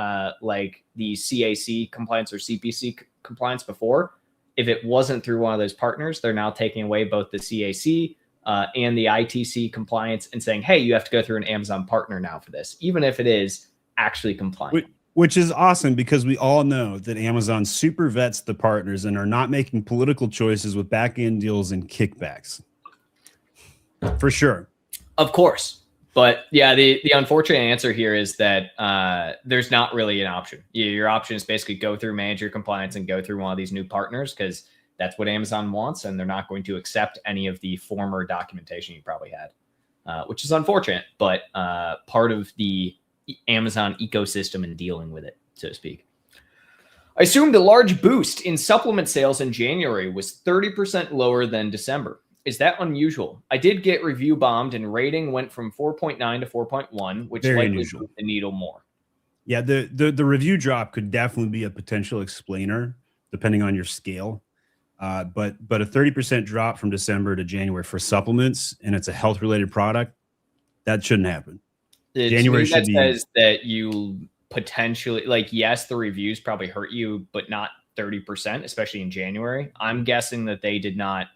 like the CAC compliance or CPC compliance before, if it wasn't through one of those partners, they're now taking away both the CAC and the ITC compliance and saying, hey, you have to go through an Amazon partner now for this, even if it is actually compliant. Which is awesome because we all know that Amazon super vets the partners and are not making political choices with back-end deals and kickbacks. For sure. Of course. But yeah, the unfortunate answer here is that there's not really an option. Your option is basically go through manage your compliance and go through one of these new partners because that's what Amazon wants. And they're not going to accept any of the former documentation you probably had, which is unfortunate, but part of the Amazon ecosystem and dealing with it, so to speak. I assumed a large boost in supplement sales in January was 30% lower than December. Is that unusual? I did get review bombed and rating went from 4.9 to 4.1, which very likely unusual. moved the needle more. Yeah, the review drop could definitely be a potential explainer depending on your scale. But a 30% drop from December to January for supplements, and it's a health-related product, that shouldn't happen. January should be says that you potentially, like, yes, the reviews probably hurt you, but not 30%, especially in January. I'm guessing that they did not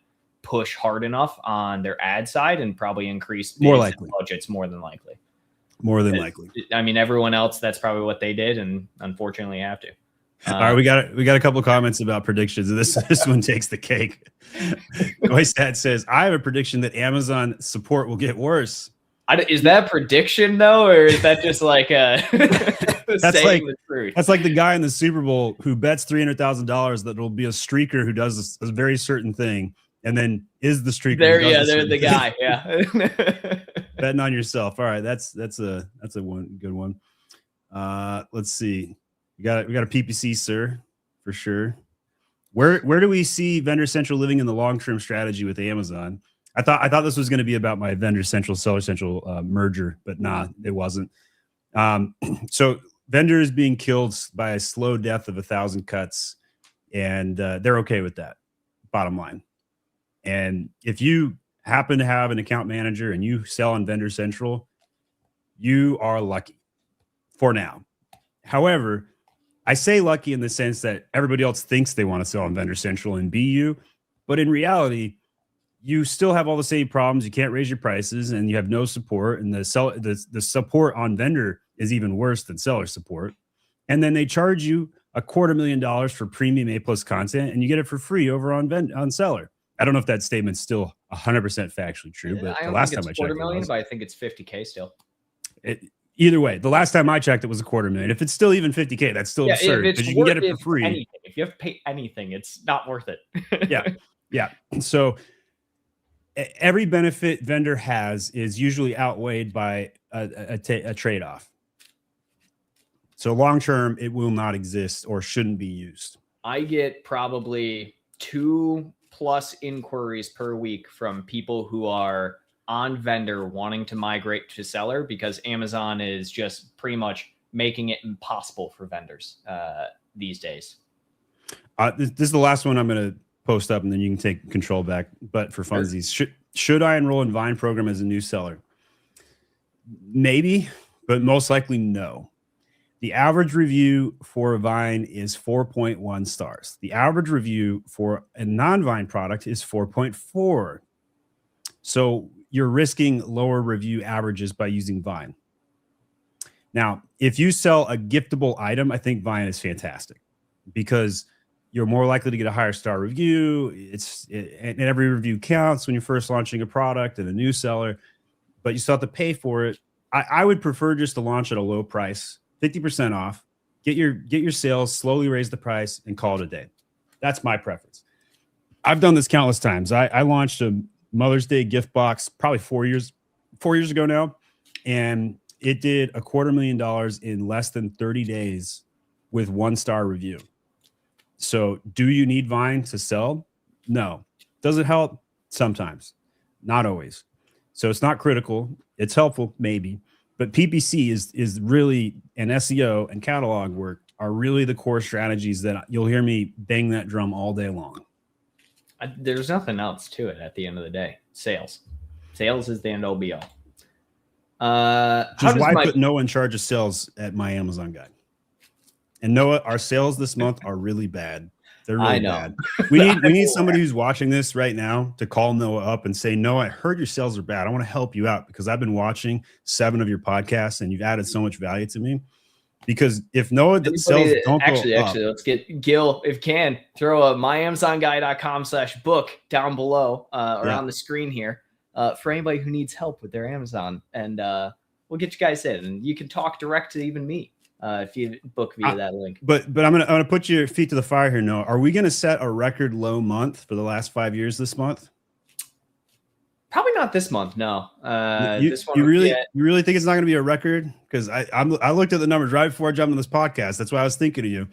push hard enough on their ad side and probably increased more likely budgets more than likely. I mean, everyone else, that's probably what they did, and unfortunately have to. All right, we got a couple of comments about predictions. This one takes the cake. Goystad says, I have a prediction that Amazon support will get worse. Is that a prediction though, or is that just like a that's like the guy in the Super Bowl who bets $300,000 that it'll be a streaker who does a very certain thing, and then is the streaker. They're the guy. Yeah, betting on yourself. All right, that's a good one. Let's see. We got a PPC, sir, for sure. Where do we see Vendor Central living in the long-term strategy with Amazon? I thought this was going to be about my Vendor Central, Seller Central merger, but nah, it wasn't. So Vendor is being killed by a slow death of 1,000 cuts, and they're okay with that, bottom line. And if you happen to have an account manager and you sell on Vendor Central, you are lucky for now. However, I say lucky in the sense that everybody else thinks they want to sell on Vendor Central and BU, but in reality, you still have all the same problems. You can't raise your prices, and you have no support. And the support on vendor is even worse than seller support. And then they charge you $250,000 for premium A+ content, and you get it for free over on seller. I don't know if that statement's still 100% factually true, but the last time I checked, $250,000, but I think it's $50K still. Either way, the last time I checked, it was $250,000. If it's still even 50K, that's still absurd because you can get it for free. Anything. If you have to pay anything, it's not worth it. Yeah. So every benefit vendor has is usually outweighed by a trade-off. So long term, it will not exist or shouldn't be used. I get probably 2+ inquiries per week from people who are on vendor wanting to migrate to seller because Amazon is just pretty much making it impossible for vendors these days. This is the last one I'm going to post up, and then you can take control back. But for funsies, should I enroll in Vine program as a new seller? Maybe, but most likely no. The average review for Vine is 4.1 stars. The average review for a non-Vine product is 4.4. So you're risking lower review averages by using Vine. Now, if you sell a giftable item, I think Vine is fantastic because you're more likely to get a higher star review. And every review counts when you're first launching a product and a new seller, but you still have to pay for it. I would prefer just to launch at a low price, 50% off, get your sales, slowly raise the price, and call it a day. That's my preference. I've done this countless times. I launched a Mother's Day gift box probably 4 years ago now, and it did $250,000 in less than 30 days with 1-star review. So do you need Vine to sell? No. Does it help? Sometimes, not always. So it's not critical. It's helpful, maybe. But PPC is really, and SEO and catalog work are really the core strategies that you'll hear me bang that drum all day long. There's nothing else to it at the end of the day. Sales is the end all be all. Just why put Noah in charge of sales at my Amazon guide? And Noah, our sales this month are really bad. They're really bad. We need somebody who's watching this right now to call Noah up and say, Noah, I heard your sales are bad. I want to help you out because I've been watching 7 of your podcasts and you've added so much value to me. Because if Noah sales don't actually, go up, let's get Gil, if you can, throw a myamazonguy.com/book down below or on the screen here for anybody who needs help with their Amazon, and we'll get you guys in, and you can talk direct to even me if you book via that link. But I'm gonna put your feet to the fire here, Noah. Are we gonna set a record low month for the last 5 years this month? Probably not this month. No. This one, you really think it's not going to be a record? Because I looked at the numbers right before I jumped on this podcast. That's why I was thinking of you.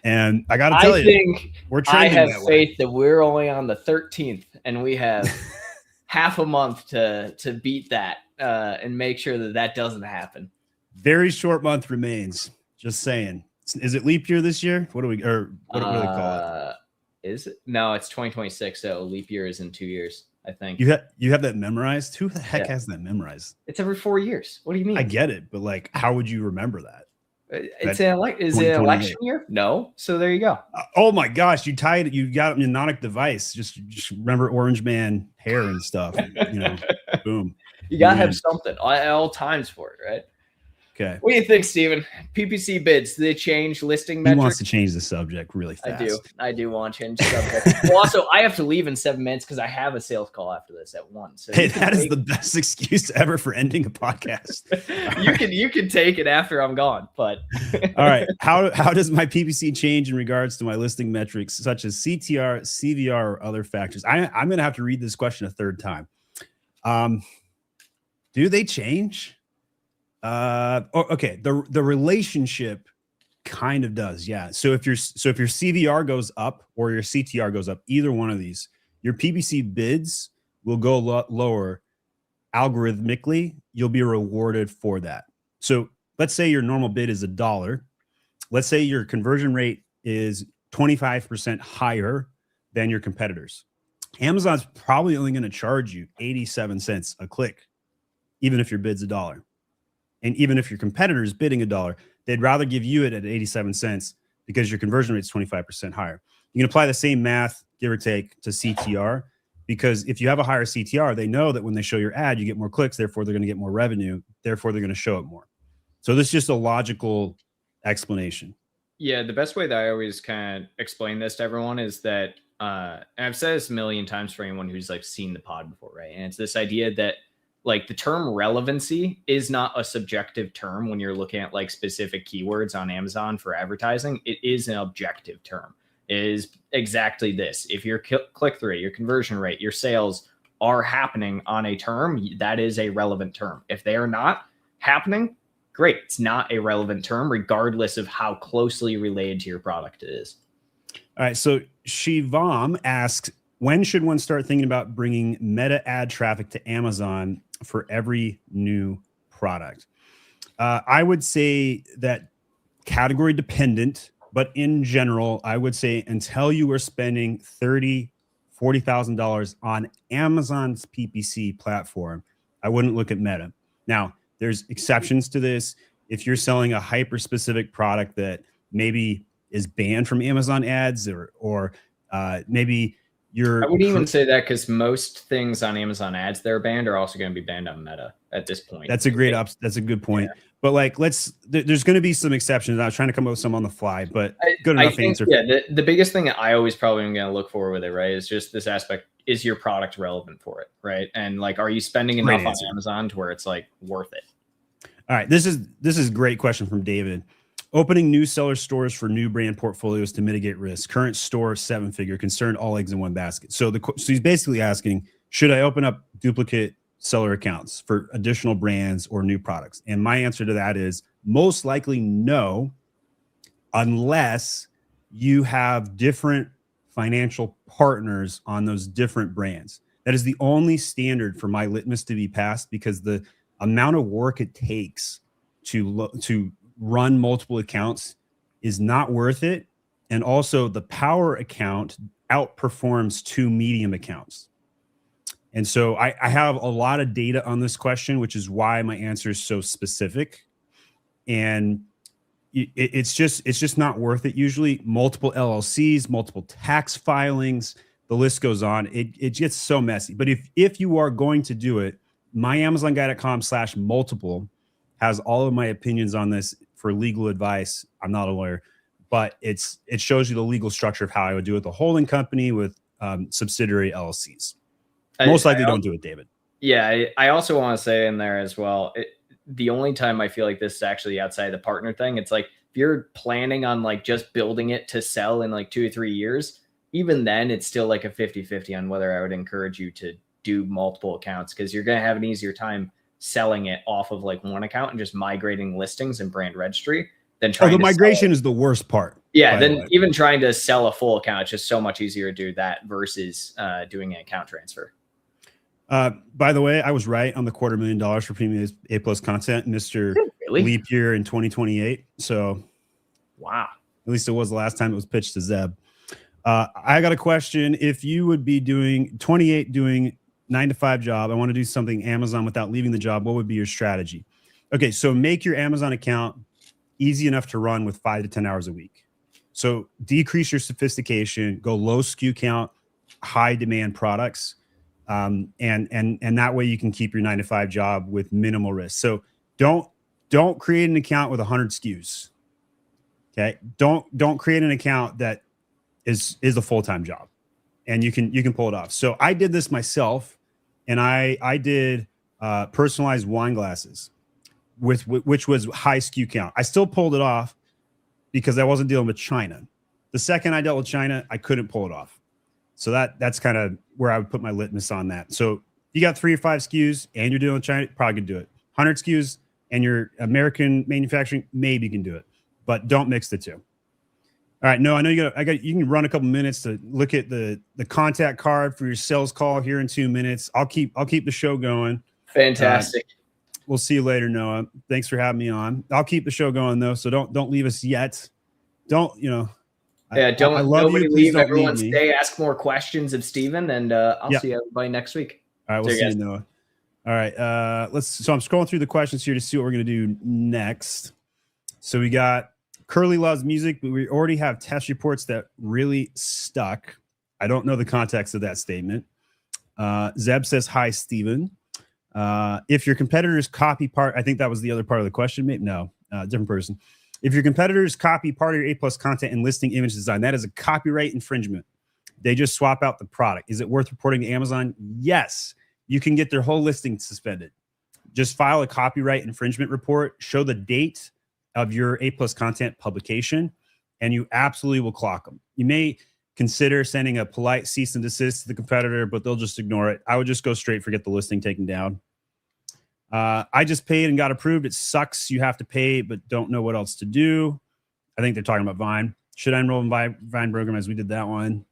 And I got to tell you, we're trending. I have faith that we're only on the 13th, and we have half a month to beat that and make sure that doesn't happen. Very short month remains. Just saying. Is it leap year this year? What do they call it? Is it? No, it's 2026. So leap year is in 2 years. I think you have that memorized. Who the heck has that memorized? It's every 4 years. What do you mean? I get it, but like, how would you remember that? Is it an election year? No. So there you go. Oh my gosh, you got a mnemonic device. Just remember Orange Man hair and stuff. Boom. You gotta have something at all times for it, right? Okay. What do you think, Steven? PPC bids, do they change listing metrics? He wants to change the subject really fast. I do want to change the subject. Well, also, I have to leave in 7 minutes because I have a sales call after this at 1. So hey, that is the best excuse ever for ending a podcast. you can take it after I'm gone, but all right. How does my PPC change in regards to my listing metrics, such as CTR, CVR, or other factors? I'm going to have to read this question a third time. Do they change? Okay. The relationship kind of does. Yeah. So if your CVR goes up or your CTR goes up, either one of these, your PPC bids will go lower algorithmically. You'll be rewarded for that. So let's say your normal bid is $1. Let's say your conversion rate is 25% higher than your competitors. Amazon's probably only going to charge you 87 cents a click, even if your bid's $1. And even if your competitor is bidding $1, they'd rather give you it at 87 cents because your conversion rate is 25% higher. You can apply the same math, give or take, to CTR, because if you have a higher CTR, they know that when they show your ad, you get more clicks. Therefore, they're going to get more revenue. Therefore, they're going to show it more. So this is just a logical explanation. Yeah, the best way that I always kind of explain this to everyone is that, and I've said this a million times for anyone who's like seen the pod before, right? And it's this idea that like the term relevancy is not a subjective term when you're looking at like specific keywords on Amazon for advertising. It is an objective term. It is exactly this. If your click-through rate, your conversion rate, your sales are happening on a term, that is a relevant term. If they are not happening, great. It's not a relevant term, regardless of how closely related to your product it is. All right. So Shivam asks, when should one start thinking about bringing meta ad traffic to Amazon for every new product? I would say that category dependent, but in general, I would say until you are spending $30,000, $40,000 on Amazon's PPC platform, I wouldn't look at meta. Now, there's exceptions to this. If you're selling a hyper specific product that maybe is banned from Amazon ads, or maybe you're... I wouldn't even say that, because most things on Amazon ads that are banned are also going to be banned on Meta at this point. That's a great that's a good point. Yeah. But like, there's going to be some exceptions. I was trying to come up with some on the fly, but good enough answer. Yeah, the biggest thing that I always probably am going to look for with it, right, is just this aspect: is your product relevant for it, right? And like, are you spending enough on Amazon to where it's like worth it? All right, this is a great question from David. Opening new seller stores for new brand portfolios to mitigate risk. Current store 7-figure, concerned all eggs in one basket. So he's basically asking, should I open up duplicate seller accounts for additional brands or new products? And my answer to that is most likely no, unless you have different financial partners on those different brands. That is the only standard for my litmus to be passed, because the amount of work it takes to run multiple accounts is not worth it. And also the power account outperforms 2 medium accounts. And so I have a lot of data on this question, which is why my answer is so specific. And it's just not worth it. Usually multiple LLCs, multiple tax filings, the list goes on. It gets so messy. But if you are going to do it, myamazonguy.com/multiple has all of my opinions on this for legal advice. I'm not a lawyer, but it shows you the legal structure of how I would do it. The holding company with subsidiary LLCs. Most likely don't do it, David. Yeah, I also want to say in there as well, the only time I feel like this is actually outside the partner thing, it's like if you're planning on like just building it to sell in like 2 or 3 years, even then it's still like a 50-50 on whether I would encourage you to do multiple accounts, because you're going to have an easier time selling it off of like one account and just migrating listings and brand registry than trying the migration is the worst part. Yeah, then even trying to sell a full account, it's just so much easier to do that versus doing an account transfer. By the way, I was right on the $250,000 for premium A+ content, Mr. Really? Leap Year in 2028. So, wow. At least it was the last time it was pitched to Zeb. I got a question. If you would be doing 9-to-5 job, I want to do something Amazon without leaving the job, what would be your strategy? Okay, so make your Amazon account easy enough to run with 5 to 10 hours a week. So decrease your sophistication, go low SKU count, high demand products. And that way you can keep your 9-to-5 job with minimal risk. So don't create an account with 100 SKUs. Okay. Don't create an account that is a full-time job, and you can pull it off. So I did this myself, and I did personalized wine glasses which was high SKU count. I still pulled it off because I wasn't dealing with China. The second I dealt with China, I couldn't pull it off. So that's kind of where I would put my litmus on that. So you got 3 or 5 SKUs and you're dealing with China, probably can do it. 100 SKUs and you're American manufacturing, maybe you can do it, but don't mix the two. All right. No, I know you can run a couple minutes to look at the contact card for your sales call here in 2 minutes. I'll keep the show going. Fantastic. We'll see you later, Noah. Thanks for having me on. I'll keep the show going though. So don't leave us yet. Don't I love nobody you. Leave everyone stay. Ask more questions of Steven, and I'll see everybody next week. All right, we'll see you, Noah. All right, so I'm scrolling through the questions here to see what we're gonna do next. So we got Curly loves music, but we already have test reports that really stuck. I don't know the context of that statement. Zeb says hi, Steven. If your competitors copy part, I think that was the other part of the question. Maybe no, different person. If your competitors copy part of your A+ content and listing image design, that is a copyright infringement. They just swap out the product. Is it worth reporting to Amazon? Yes. you can get their whole listing suspended. Just file a copyright infringement report, show the date of your A+ content publication, and you absolutely will clock them. You may consider sending a polite cease and desist to the competitor, but they'll just ignore it. I would just go straight for get the listing taken down. I just paid and got approved. It sucks. You have to pay, but don't know what else to do. I think they're talking about Vine. Should I enroll in Vine program as we did that one?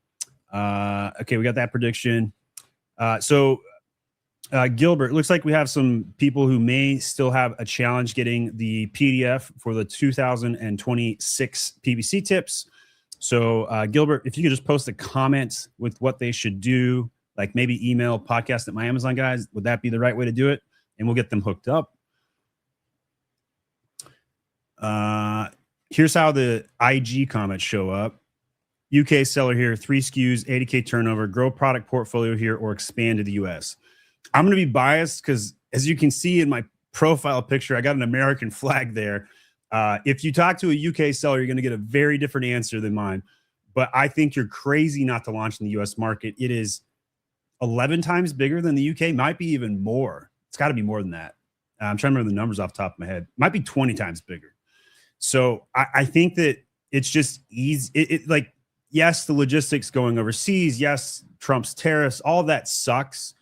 Okay, we got that prediction. Gilbert, looks like we have some people who may still have a challenge getting the PDF for the 2026 PPC tips. So Gilbert, if you could just post a comment with what they should do, like maybe email podcast at my Amazon guys, would that be the right way to do it? And we'll get them hooked up. Here's how the IG comments show up. UK seller here, 3 SKUs, 80K turnover, grow product portfolio here, or expand to the US. I'm going to be biased because, as you can see in my profile picture, I got an American flag there. If you talk to a UK seller, you're going to get a very different answer than mine. But I think you're crazy not to launch in the US market. It is 11 times bigger than the UK, might be even more. It's got to be more than that. I'm trying to remember the numbers off the top of my head. Might be 20 times bigger. So I think that it's just easy. Like, yes, the logistics going overseas. Yes, Trump's tariffs, all of that sucks.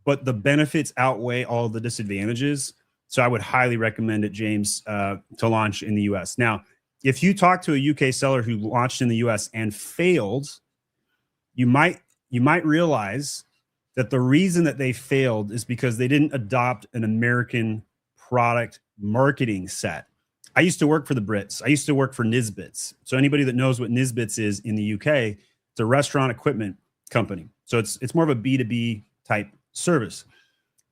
But the benefits outweigh all the disadvantages. So I would highly recommend it, James, to launch in the US. Now, if you talk to a UK seller who launched in the US and failed, you might realize that the reason that they failed is because they didn't adopt an American product marketing set. I used to work for the Brits. I used to work for Nisbets. So anybody that knows what Nisbets is in the UK, it's a restaurant equipment company. So it's more of a B2B type service.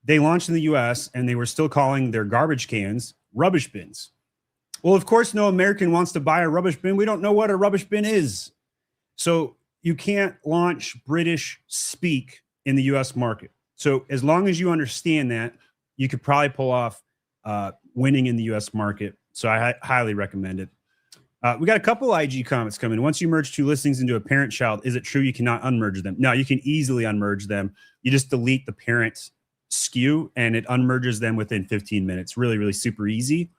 They launched in the US and they were still calling their garbage cans rubbish bins. Well, of course, no American wants to buy a rubbish bin. We don't know what a rubbish bin is. So you can't launch British speak in the US market. So as long as you understand that, you could probably pull off winning in the US market. So I highly recommend it. We got a couple IG comments coming. Once you merge 2 listings into a parent child, is it true you cannot unmerge them? No, you can easily unmerge them. You just delete the parent SKU and it unmerges them within 15 minutes. Really, really super easy.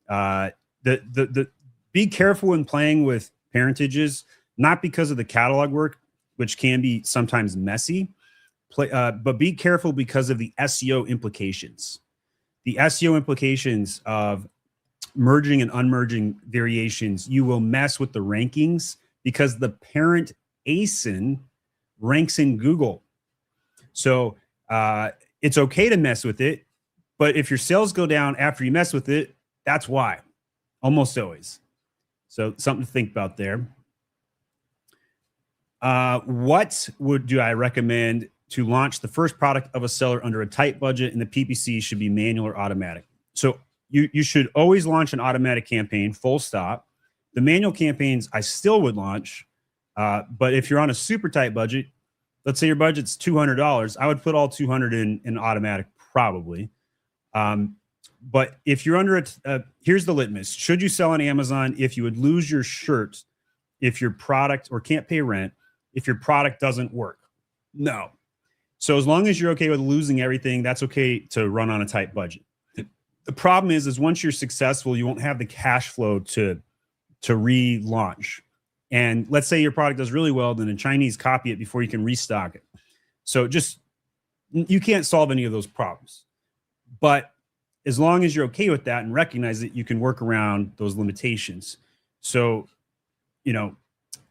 Be careful when playing with parentages, not because of the catalog work, which can be sometimes messy, but be careful because of the SEO implications. The SEO implications of merging and unmerging variations, you will mess with the rankings because the parent ASIN ranks in Google. So it's okay to mess with it, but if your sales go down after you mess with it, that's why, almost always. So something to think about there. What do I recommend to launch the first product of a seller under a tight budget, and the PPC should be manual or automatic? So you should always launch an automatic campaign, full stop. The manual campaigns I still would launch, but if you're on a super tight budget, let's say your budget's $200, I would put all 200 in automatic probably. But if you're under it, here's the litmus. Should you sell on Amazon if you would lose your shirt if your product, or can't pay rent if your product doesn't work? No. So as long as you're okay with losing everything, that's okay to run on a tight budget. The problem is once you're successful, you won't have the cash flow to relaunch. And let's say your product does really well, then a Chinese copy it before you can restock it. So you can't solve any of those problems. But as long as you're okay with that and recognize that you can work around those limitations. So,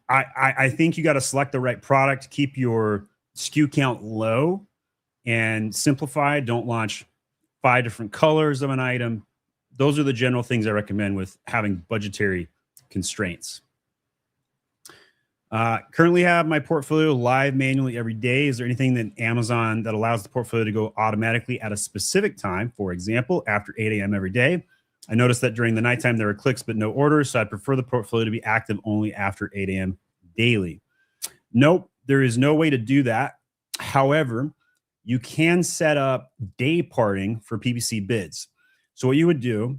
I think you got to select the right product, keep your SKU count low and simplify. Don't launch 5 different colors of an item. Those are the general things I recommend with having budgetary constraints. Currently have my portfolio live manually every day. Is there anything that Amazon that allows the portfolio to go automatically at a specific time? For example, after 8 a.m. every day. I noticed that during the nighttime there were clicks but no orders, so I prefer the portfolio to be active only after 8 a.m. daily. Nope, there is no way to do that. However, you can set up day parting for PPC bids. So what you would do,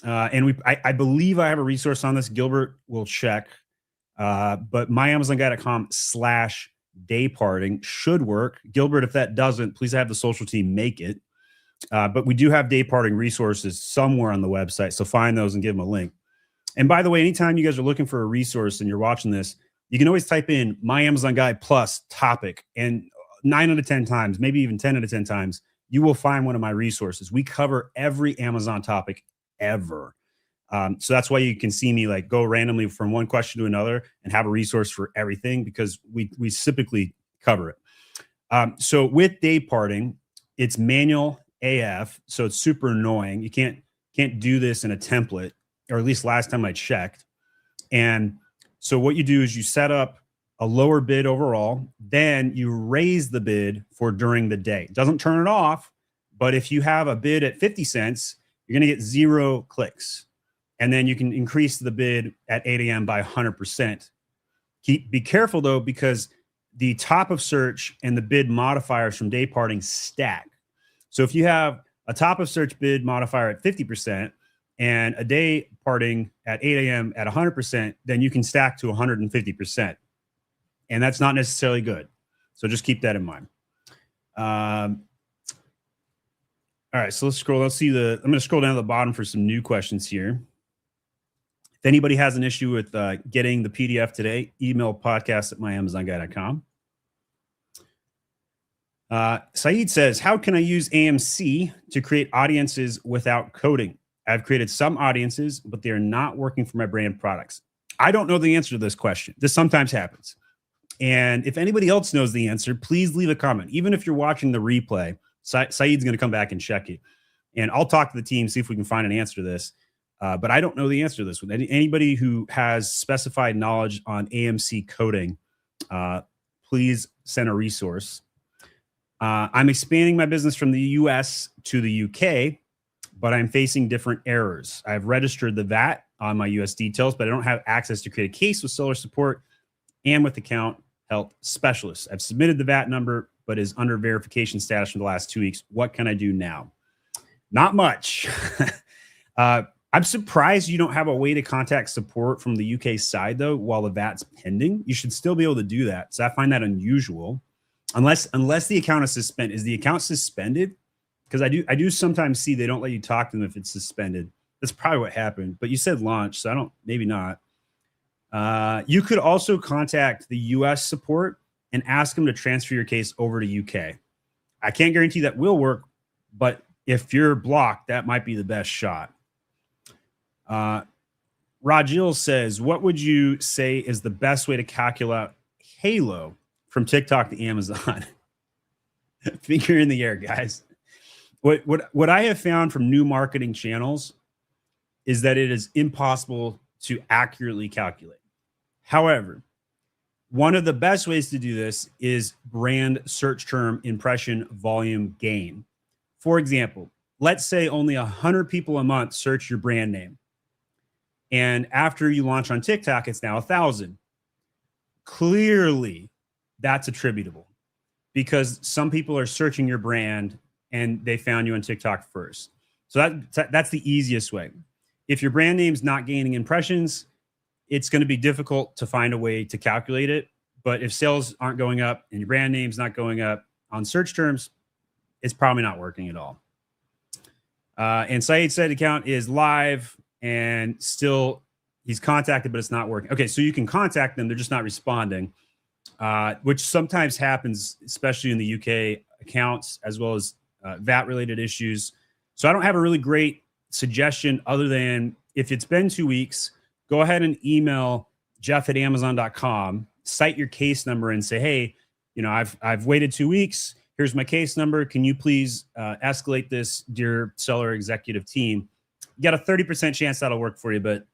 and I believe I have a resource on this. Gilbert will check. But myamazonguy.com/day day parting should work. Gilbert, if that doesn't, please have the social team make it. But we do have day parting resources somewhere on the website. So find those and give them a link. And by the way, anytime you guys are looking for a resource and you're watching this, you can always type in My Amazon Guide Plus topic, and 9 out of 10 times, maybe even 10 out of 10 times, you will find one of my resources. We cover every Amazon topic ever. So that's why you can see me like go randomly from one question to another and have a resource for everything, because we typically cover it. So with day parting, it's manual AF. So it's super annoying. You can't do this in a template, or at least last time I checked. And so what you do is you set up a lower bid overall, then you raise the bid for during the day. It doesn't turn it off, but if you have a bid at 50 cents, you're going to get 0 clicks. And then you can increase the bid at 8 a.m. by 100%. Be careful though, because the top of search and the bid modifiers from day parting stack. So if you have a top of search bid modifier at 50% and a day parting at 8 a.m. at 100%, then you can stack to 150%. And that's not necessarily good. So just keep that in mind. All right, so let's scroll. I'm going to scroll down to the bottom for some new questions here. If anybody has an issue with getting the PDF today, email podcast@myamazonguy.com. Saeed says, how can I use AMC to create audiences without coding? I've created some audiences, but they are not working for my brand products. I don't know the answer to this question. This sometimes happens. And if anybody else knows the answer, please leave a comment. Even if you're watching the replay, Saeed's going to come back and check it. And I'll talk to the team, see if we can find an answer to this. But I don't know the answer to this one. Anybody who has specified knowledge on AMC coding, please send a resource. I'm expanding my business from the US to the UK, but I'm facing different errors. I've registered the VAT on my US details, but I don't have access to create a case with seller support and with account help specialists. I've submitted the VAT number, but is under verification status for the last 2 weeks. What can I do now? Not much. I'm surprised you don't have a way to contact support from the UK side, though, while the VAT's pending. You should still be able to do that. So I find that unusual. Unless the account is suspended. Is the account suspended? Because I do sometimes see they don't let you talk to them if it's suspended. That's probably what happened. But you said launch, so maybe not. You could also contact the US support and ask them to transfer your case over to UK. I can't guarantee that will work, but if you're blocked, that might be the best shot. Rajil says, what would you say is the best way to calculate Halo from TikTok to Amazon? Finger in the air, guys. What I have found from new marketing channels is that it is impossible to accurately calculate. However, one of the best ways to do this is brand search term impression volume gain. For example, let's say only 100 people a month search your brand name. And after you launch on TikTok, it's now 1,000. Clearly, that's attributable because some people are searching your brand and they found you on TikTok first. So that's the easiest way. If your brand name's not gaining impressions, it's going to be difficult to find a way to calculate it. But if sales aren't going up and your brand name's not going up on search terms, it's probably not working at all. And Saeed said account is live and still he's contacted, but it's not working. Okay, so you can contact them. They're just not responding, which sometimes happens, especially in the UK accounts, as well as VAT-related issues. So I don't have a really great suggestion other than if it's been 2 weeks, go ahead and email jeff@amazon.com, cite your case number and say, hey, I've waited 2 weeks. Here's my case number. Can you please escalate this, dear seller executive team? You got a 30% chance that'll work for you, but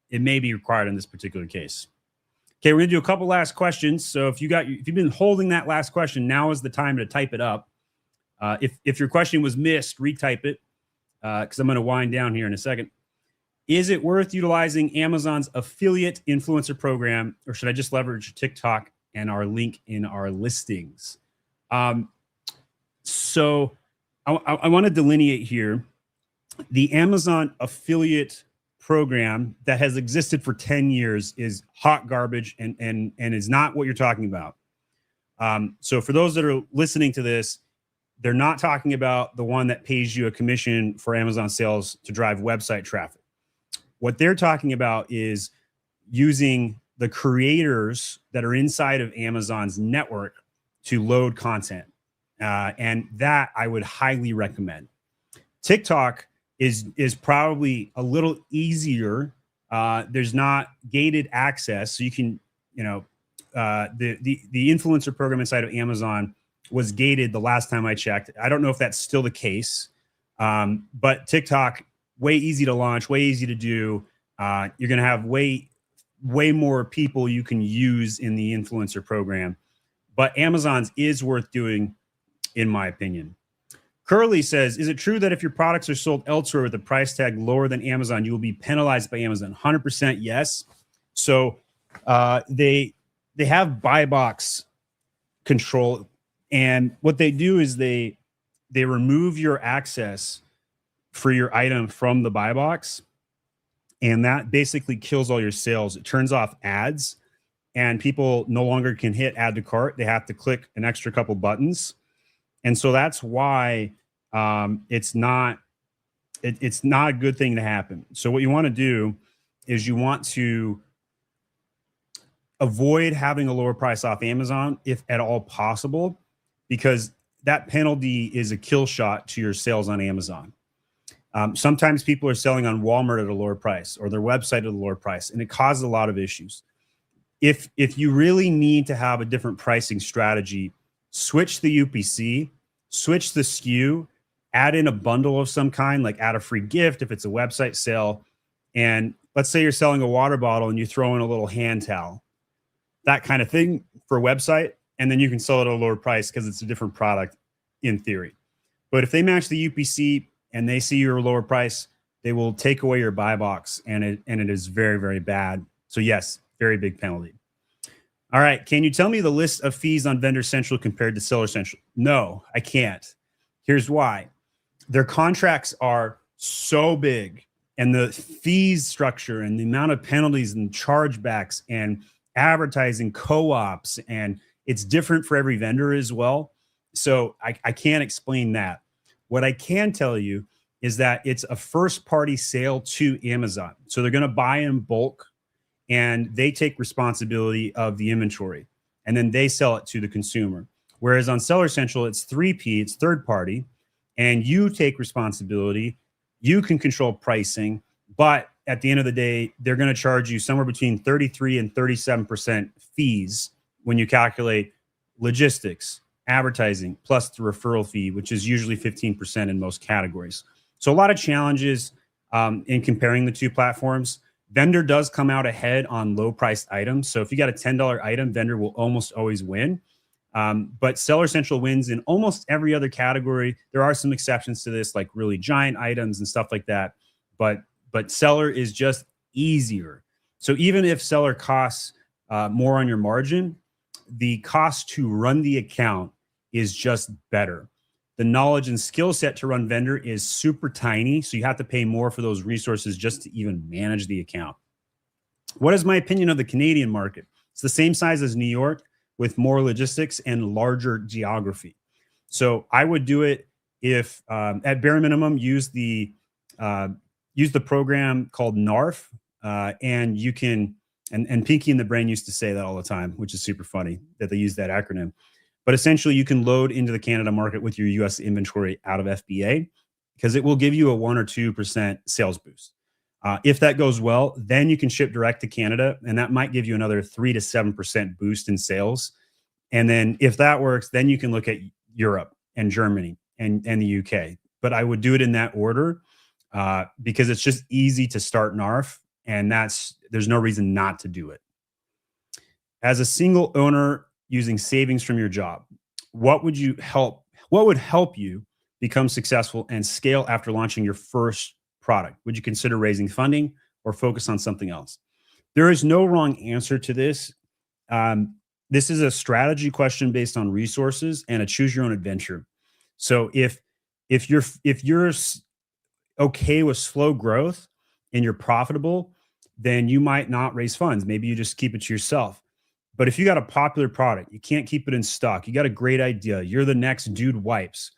it may be required in this particular case. Okay, we're gonna do a couple last questions. So if you've been holding that last question, now is the time to type it up. If your question was missed, retype it because I'm gonna wind down here in a second. Is it worth utilizing Amazon's affiliate influencer program, or should I just leverage TikTok and our link in our listings? So I want to delineate here. The Amazon affiliate program that has existed for 10 years is hot garbage and is not what you're talking about. So for those that are listening to this, they're not talking about the one that pays you a commission for Amazon sales to drive website traffic. What they're talking about is using the creators that are inside of Amazon's network to load content. And that I would highly recommend. TikTok is probably a little easier. There's not gated access. So you can, the influencer program inside of Amazon was gated the last time I checked. I don't know if that's still the case. But TikTok, way easy to launch, way easy to do. You're going to have way more people you can use in the influencer program. But Amazon's is worth doing, in my opinion. Curly says, is it true that if your products are sold elsewhere with a price tag lower than Amazon, you will be penalized by Amazon? 100% yes. So they have buy box control. And what they do is they remove your access for your item from the buy box. And that basically kills all your sales. It turns off ads, and people no longer can hit add to cart. They have to click an extra couple buttons. And so that's why it's not a good thing to happen. So what you want to do is you want to avoid having a lower price off Amazon if at all possible, because that penalty is a kill shot to your sales on Amazon. Sometimes people are selling on Walmart at a lower price or their website at a lower price, and it causes a lot of issues. If you really need to have a different pricing strategy, switch the UPC, switch the SKU, add in a bundle of some kind, like add a free gift if it's a website sale. And let's say you're selling a water bottle and you throw in a little hand towel, that kind of thing for a website, and then you can sell it at a lower price because it's a different product in theory. But if they match the UPC and they see your lower price, they will take away your buy box, and it is very, very bad. So yes, very big penalty. All right, can you tell me the list of fees on Vendor Central compared to Seller Central? No, I can't. Here's why. Their contracts are so big, and the fees structure and the amount of penalties and chargebacks and advertising co-ops, and it's different for every vendor as well. So I can't explain that. What I can tell you is that it's a first-party sale to Amazon. So they're going to buy in bulk, and they take responsibility of the inventory, and then they sell it to the consumer. Whereas on Seller Central, it's 3P, it's third party, and you take responsibility. You can control pricing, but at the end of the day, they're going to charge you somewhere between 33 and 37% fees when you calculate logistics, advertising, plus the referral fee, which is usually 15% in most categories. So a lot of challenges in comparing the two platforms. Vendor does come out ahead on low priced items. So if you got a $10 item, Vendor will almost always win. But Seller Central wins in almost every other category. There are some exceptions to this, like really giant items and stuff like that. But Seller is just easier. So even if Seller costs more on your margin, the cost to run the account is just better. The knowledge and skill set to run Vendor is super tiny, so you have to pay more for those resources just to even manage the account. What is my opinion of the Canadian market? It's the same size as New York with more logistics and larger geography. So I would do it if, at bare minimum, use the program called NARF, and you can. And Pinky and the Brain used to say that all the time, which is super funny that they use that acronym. But essentially, you can load into the Canada market with your US inventory out of FBA, because it will give you a 1 or 2% sales boost. If that goes well, then you can ship direct to Canada, and that might give you another 3 to 7% boost in sales. And then if that works, then you can look at Europe and Germany and the UK. But I would do it in that order because it's just easy to start NARF, and there's no reason not to do it. As a single owner using savings from your job, what would help you become successful and scale after launching your first product? Would you consider raising funding or focus on something else? There is no wrong answer to this. This is a strategy question based on resources and a choose your own adventure. So if you're okay with slow growth and you're profitable, then you might not raise funds. Maybe you just keep it to yourself. But if you got a popular product, you can't keep it in stock, you got a great idea, you're the next Dude Wipes,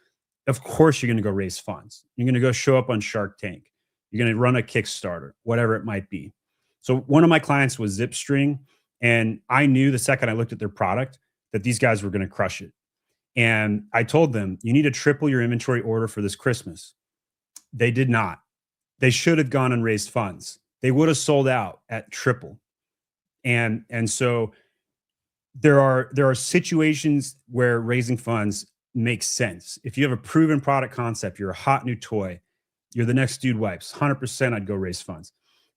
of course you're going to go raise funds. You're going to go show up on Shark Tank. You're going to run a Kickstarter, whatever it might be. So one of my clients was Zipstring, and I knew the second I looked at their product that these guys were going to crush it. And I told them, you need to triple your inventory order for this Christmas. They did not. They should have gone and raised funds. They would have sold out at triple. And so there are situations where raising funds makes sense. If you have a proven product concept, you're a hot new toy, you're the next Dude Wipes, 100% I'd go raise funds.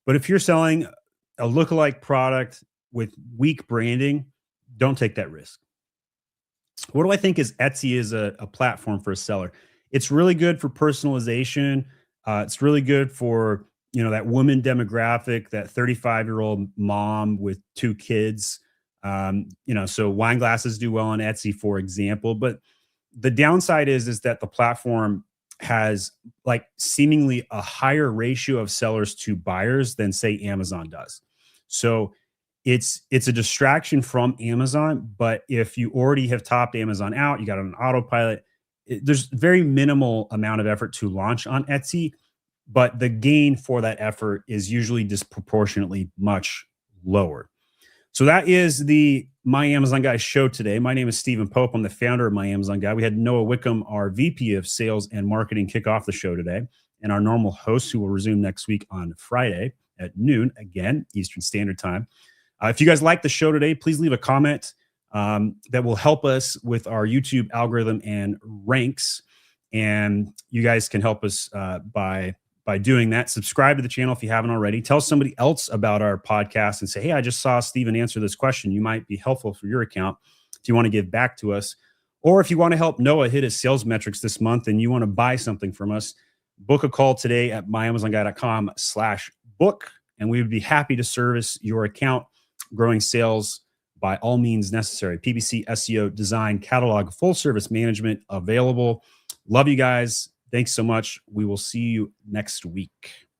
But if you're selling a lookalike product with weak branding, don't take that risk. What do I think is Etsy is a platform for a seller? It's really good for personalization. It's really good for, that woman demographic, that 35-year-old mom with 2 kids. So wine glasses do well on Etsy, for example. But the downside is that the platform has like seemingly a higher ratio of sellers to buyers than say Amazon does. So it's a distraction from Amazon. But if you already have topped Amazon out, you got on autopilot, there's very minimal amount of effort to launch on Etsy, but the gain for that effort is usually disproportionately much lower. So that is the My Amazon Guy show today. My name is Stephen Pope. I'm the founder of My Amazon Guy. We had Noah Wickham, our VP of Sales and Marketing, kick off the show today, and our normal host, who will resume next week on Friday at noon, again, Eastern Standard Time. If you guys like the show today, please leave a comment that will help us with our YouTube algorithm and ranks. And you guys can help us by doing that. Subscribe to the channel if you haven't already. Tell somebody else about our podcast and say, hey, I just saw Stephen answer this question. You might be helpful for your account if you want to give back to us. Or if you want to help Noah hit his sales metrics this month and you want to buy something from us, book a call today at myamazonguy.com/book. And we would be happy to service your account. Growing sales by all means necessary. PPC, SEO, design, catalog, full service management available. Love you guys. Thanks so much. We will see you next week.